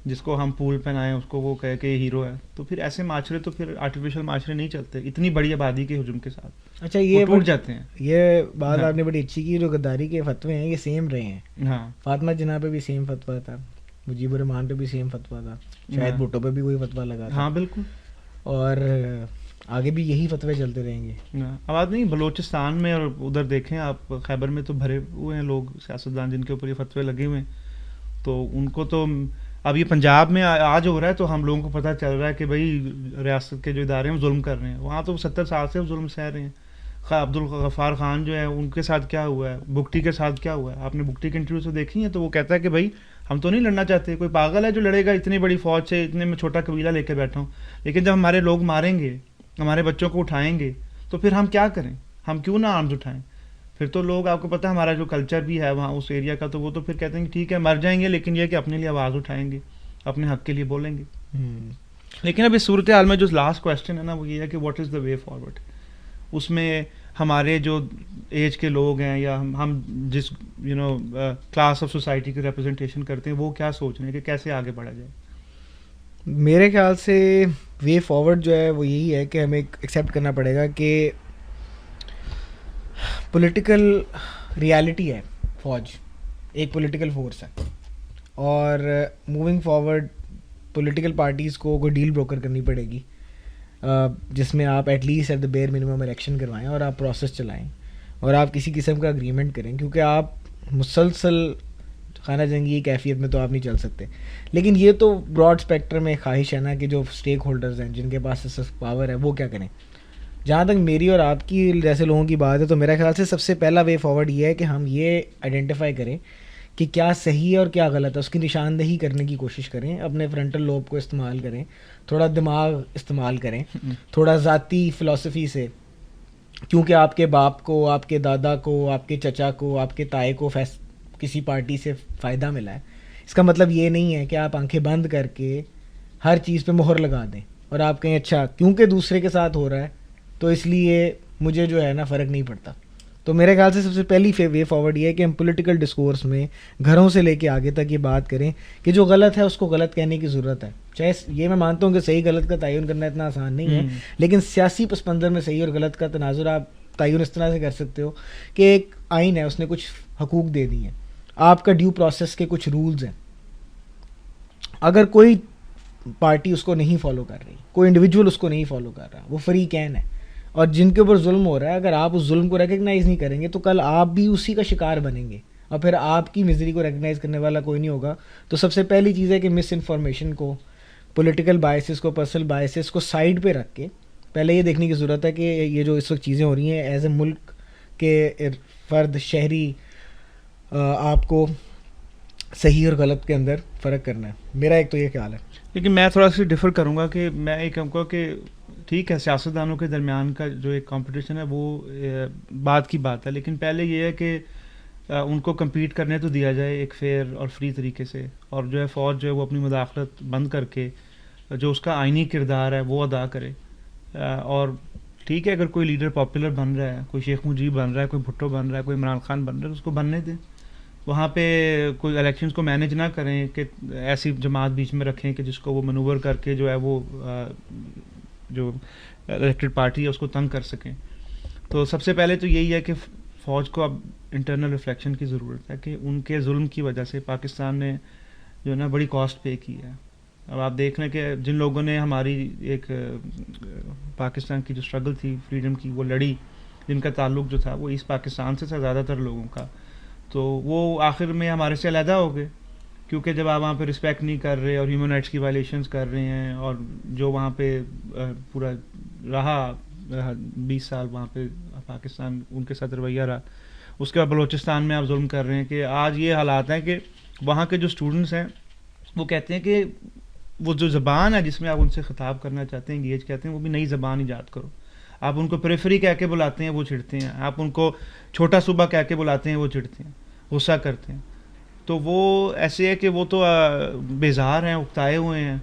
جس کو ہم پھول پہنائیں اس کو وہ کہے کہ یہ ہیرو ہے. تو پھر ایسے معاشرے, تو پھر آرٹیفیشل معاشرے نہیں چلتے اتنی بڑی آبادی کے ہجوم کے ساتھ.
اچھا, یہ
ٹوٹ جاتے ہیں.
یہ بات آپ نے بڑی اچھی کی, جو غداری کے فتوے ہیں یہ سیم رہے ہیں.
ہاں,
فاطمہ جناح پہ بھی سیم فتویٰ تھا, مجیب الرحمان پہ بھی سیم فتویٰ تھا, شاید بھٹو پہ بھی وہی فتویٰ لگا تھا.
ہاں بالکل,
اور آگے بھی یہی فتوے چلتے رہیں گے.
اب آج نہیں, بلوچستان میں اور ادھر دیکھیں آپ, خیبر میں تو بھرے ہوئے ہیں لوگ سیاستدان جن کے اوپر یہ فتوے لگے ہوئے ہیں. تو ان کو تو اب یہ پنجاب میں آج ہو رہا ہے تو ہم لوگوں کو پتہ چل رہا ہے کہ بھائی ریاست کے جو ادارے ہیں وہ ظلم کر رہے ہیں. وہاں تو 70 سال سے وہ ظلم سہ رہے ہیں. عبدالغفار خان جو ہے ان کے ساتھ کیا ہوا ہے, بگٹی کے ساتھ کیا ہوا ہے, آپ نے بگٹی کے انٹرویو سے دیکھی ہے, تو وہ کہتا ہے کہ بھائی ہم تو نہیں لڑنا چاہتے, کوئی پاگل ہے جو لڑے گا اتنی بڑی فوج سے, اتنے میں چھوٹا قبیلہ لے کے بیٹھا ہوں, لیکن جب ہمارے لوگ ماریں گے, ہمارے بچوں کو اٹھائیں گے, تو پھر ہم کیا کریں, ہم کیوں نہ آرمز اٹھائیں. پھر تو لوگ, آپ کو پتہ ہے ہمارا جو کلچر بھی ہے وہاں اس ایریا کا, تو وہ تو پھر کہتے ہیں کہ ٹھیک ہے مر جائیں گے لیکن یہ کہ اپنے لیے آواز اٹھائیں گے, اپنے حق کے لیے بولیں گے. لیکن اب اس صورتحال میں جو لاسٹ کویشچن ہے نا وہ یہ ہے کہ what is the way forward. اس میں ہمارے جو ایج کے لوگ ہیں یا ہم جس کلاس آف سوسائٹی کی ریپرزنٹیشن کرتے ہیں وہ کیا سوچ رہے ہیں کہ کیسے آگے بڑھا جائے؟
میرے خیال سے وے فارورڈ جو ہے وہ یہی ہے کہ ہمیں ایکسیپٹ کرنا پڑے گا کہ پولیٹیکل ریالٹی ہے, فوج ایک پولیٹیکل فورس ہے, اور موونگ فارورڈ پولیٹیکل پارٹیز کو کوئی ڈیل بروکر کرنی پڑے گی جس میں آپ at least at the bare minimum election کروائیں اور آپ پروسیس چلائیں اور آپ کسی قسم کا اگریمنٹ کریں, کیونکہ آپ مسلسل خانہ جنگی کیفیت میں تو آپ نہیں چل سکتے. لیکن یہ تو براڈ اسپیکٹرم میں خواہش ہے نا کہ جو اسٹیک ہولڈرز ہیں جن کے پاس پاور ہے وہ کیا کریں. جہاں تک میری اور آپ کی جیسے لوگوں کی بات ہے تو میرا خیال سے سب سے پہلا وے فارورڈ یہ ہے کہ ہم یہ آئیڈینٹیفائی کریں کہ کیا صحیح ہے اور کیا غلط ہے, اس کی نشاندہی کرنے کی کوشش کریں, اپنے فرنٹل لوب کو استعمال کریں, تھوڑا دماغ استعمال کریں, تھوڑا ذاتی فلسفی سے, کیونکہ آپ کے باپ کو, آپ کے دادا کو, آپ کے چچا کو, آپ کے تائے کو کسی پارٹی سے فائدہ ملا ہے, اس کا مطلب یہ نہیں ہے کہ آپ آنکھیں بند کر کے ہر چیز پہ مہر لگا دیں اور آپ کہیں اچھا کیونکہ دوسرے کے ساتھ ہو رہا ہے تو اس لیے مجھے جو ہے نا فرق نہیں پڑتا. تو میرے خیال سے سب سے پہلی وے فارورڈ یہ ہے کہ ہم پولیٹیکل ڈسکورس میں گھروں سے لے کے آگے تک یہ بات کریں کہ جو غلط ہے اس کو غلط کہنے کی ضرورت ہے. چاہے یہ میں مانتا ہوں کہ صحیح غلط کا تعین کرنا اتنا آسان نہیں ہے, لیکن سیاسی پس منظر میں صحیح اور غلط کا تناظر آپ تعین اس طرح سے کر سکتے ہو کہ ایک آئین ہے, اس نے کچھ حقوق دے دی ہیں, آپ کا ڈیو پروسیس کے کچھ رولز ہیں, اگر کوئی پارٹی اس کو نہیں فالو کر رہی, کوئی انڈیویجول اس کو نہیں فالو کر رہا, وہ فریقین ہے, اور جن کے اوپر ظلم ہو رہا ہے, اگر آپ اس ظلم کو ریکگنائز نہیں کریں گے تو کل آپ بھی اسی کا شکار بنیں گے اور پھر آپ کی مزری کو ریکگنائز کرنے والا کوئی نہیں ہوگا. تو سب سے پہلی چیز ہے کہ مس انفارمیشن کو, پولیٹیکل بائسز کو, پرسنل بائسز کو سائڈ پہ رکھ کے پہلے یہ دیکھنے کی ضرورت ہے کہ یہ جو اس وقت چیزیں ہو رہی ہیں ایز اے ملک کے فرد شہری آپ کو صحیح اور غلط کے اندر فرق کرنا ہے. میرا ایک تو یہ خیال ہے.
لیکن میں تھوڑا سا ڈفر کروں گا کہ میں ایک کہوں گا کہ ٹھیک ہے سیاستدانوں کے درمیان کا جو ایک کمپٹیشن ہے وہ بات کی بات ہے, لیکن پہلے یہ ہے کہ ان کو کمپیٹ کرنے تو دیا جائے ایک فیئر اور فری طریقے سے, اور جو ہے فوج جو ہے وہ اپنی مداخلت بند کر کے جو اس کا آئینی کردار ہے وہ ادا کرے. اور ٹھیک ہے اگر کوئی لیڈر پاپولر بن رہا ہے, کوئی شیخ مجیب بن رہا ہے, کوئی بھٹو بن رہا ہے, کوئی عمران خان بن رہا ہے, اس کو بننے دیں. وہاں پہ کوئی الیکشنز کو مینیج نہ کریں کہ ایسی جماعت بیچ میں رکھیں کہ جس کو وہ منور کر کے جو ہے وہ جو الیکٹڈ پارٹی ہے اس کو تنگ کر سکیں. تو سب سے پہلے تو یہی ہے کہ فوج کو اب انٹرنل ریفلیکشن کی ضرورت ہے کہ ان کے ظلم کی وجہ سے پاکستان نے جو ہے نا بڑی کاسٹ پے کی ہے. اب آپ دیکھ لیں کہ جن لوگوں نے ہماری ایک پاکستان کی جو اسٹرگل تھی فریڈم کی وہ لڑی, جن کا تعلق جو تھا وہ ایسٹ پاکستان سے تھا زیادہ تر لوگوں کا, تو وہ آخر میں ہمارے سے علیحدہ ہو گئے کیونکہ جب آپ وہاں پہ رسپیکٹ نہیں کر رہے اور ہیومن رائٹس کی وائلیشنز کر رہے ہیں, اور جو وہاں پہ پورا رہا 20 سال وہاں پہ پاکستان ان کے ساتھ رویہ رہا, اس کے بعد بلوچستان میں آپ ظلم کر رہے ہیں کہ آج یہ حالات ہیں کہ وہاں کے جو اسٹوڈنٹس ہیں وہ کہتے ہیں کہ وہ جو زبان ہے جس میں آپ ان سے خطاب کرنا چاہتے ہیں, انگیج کہتے ہیں, وہ بھی نئی زبان ایجاد کرو. آپ ان کو پریفری کہہ کے بلاتے ہیں وہ چڑھتے ہیں, آپ ان کو چھوٹا صوبہ کہہ کے بلاتے ہیں وہ چڑھتے ہیں, غصہ کرتے ہیں. تو وہ ایسے ہے کہ وہ تو بیزار ہیں, اکتائے ہوئے ہیں,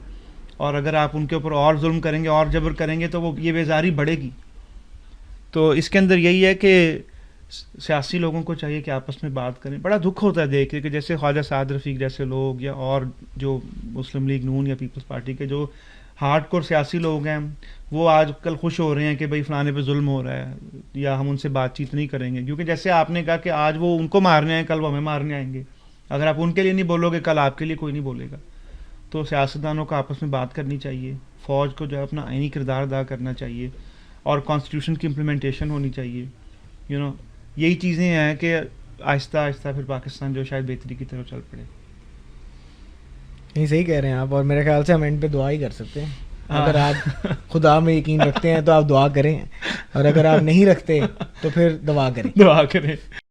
اور اگر آپ ان کے اوپر اور ظلم کریں گے اور جبر کریں گے تو وہ یہ بیزاری بڑھے گی. تو اس کے اندر یہی ہے کہ سیاسی لوگوں کو چاہیے کہ آپس میں بات کریں. بڑا دکھ ہوتا ہے دیکھ کے کہ جیسے خواجہ سعد رفیق جیسے لوگ یا اور جو مسلم لیگ نون یا پیپلز پارٹی کے جو ہارڈ کور سیاسی لوگ ہیں وہ آج کل خوش ہو رہے ہیں کہ بھائی فلانے پہ ظلم ہو رہا ہے یا ہم ان سے بات چیت نہیں کریں گے, کیونکہ جیسے آپ نے کہا کہ آج وہ ان کو مارنے آئیں کل وہ ہمیں مارنے آئیں گے. اگر آپ ان کے لیے نہیں بولو گے کل آپ کے لیے کوئی نہیں بولے گا. تو سیاستدانوں کو آپس میں بات کرنی چاہیے, فوج کو جو ہے اپنا آئینی کردار ادا کرنا چاہیے, اور کانسٹیٹیوشن کی امپلیمنٹیشن ہونی چاہیے. یہی چیزیں ہیں کہ آہستہ آہستہ پھر پاکستان جو شاید بہتری کی طرف چل پڑے.
نہیں صحیح کہہ رہے ہیں آپ, اور میرے خیال سے ہم اینڈ پہ دعا ہی کر سکتے ہیں. اگر آپ خدا میں یقین رکھتے ہیں تو آپ دعا کریں, اور اگر آپ نہیں رکھتے تو پھر دعا کریں.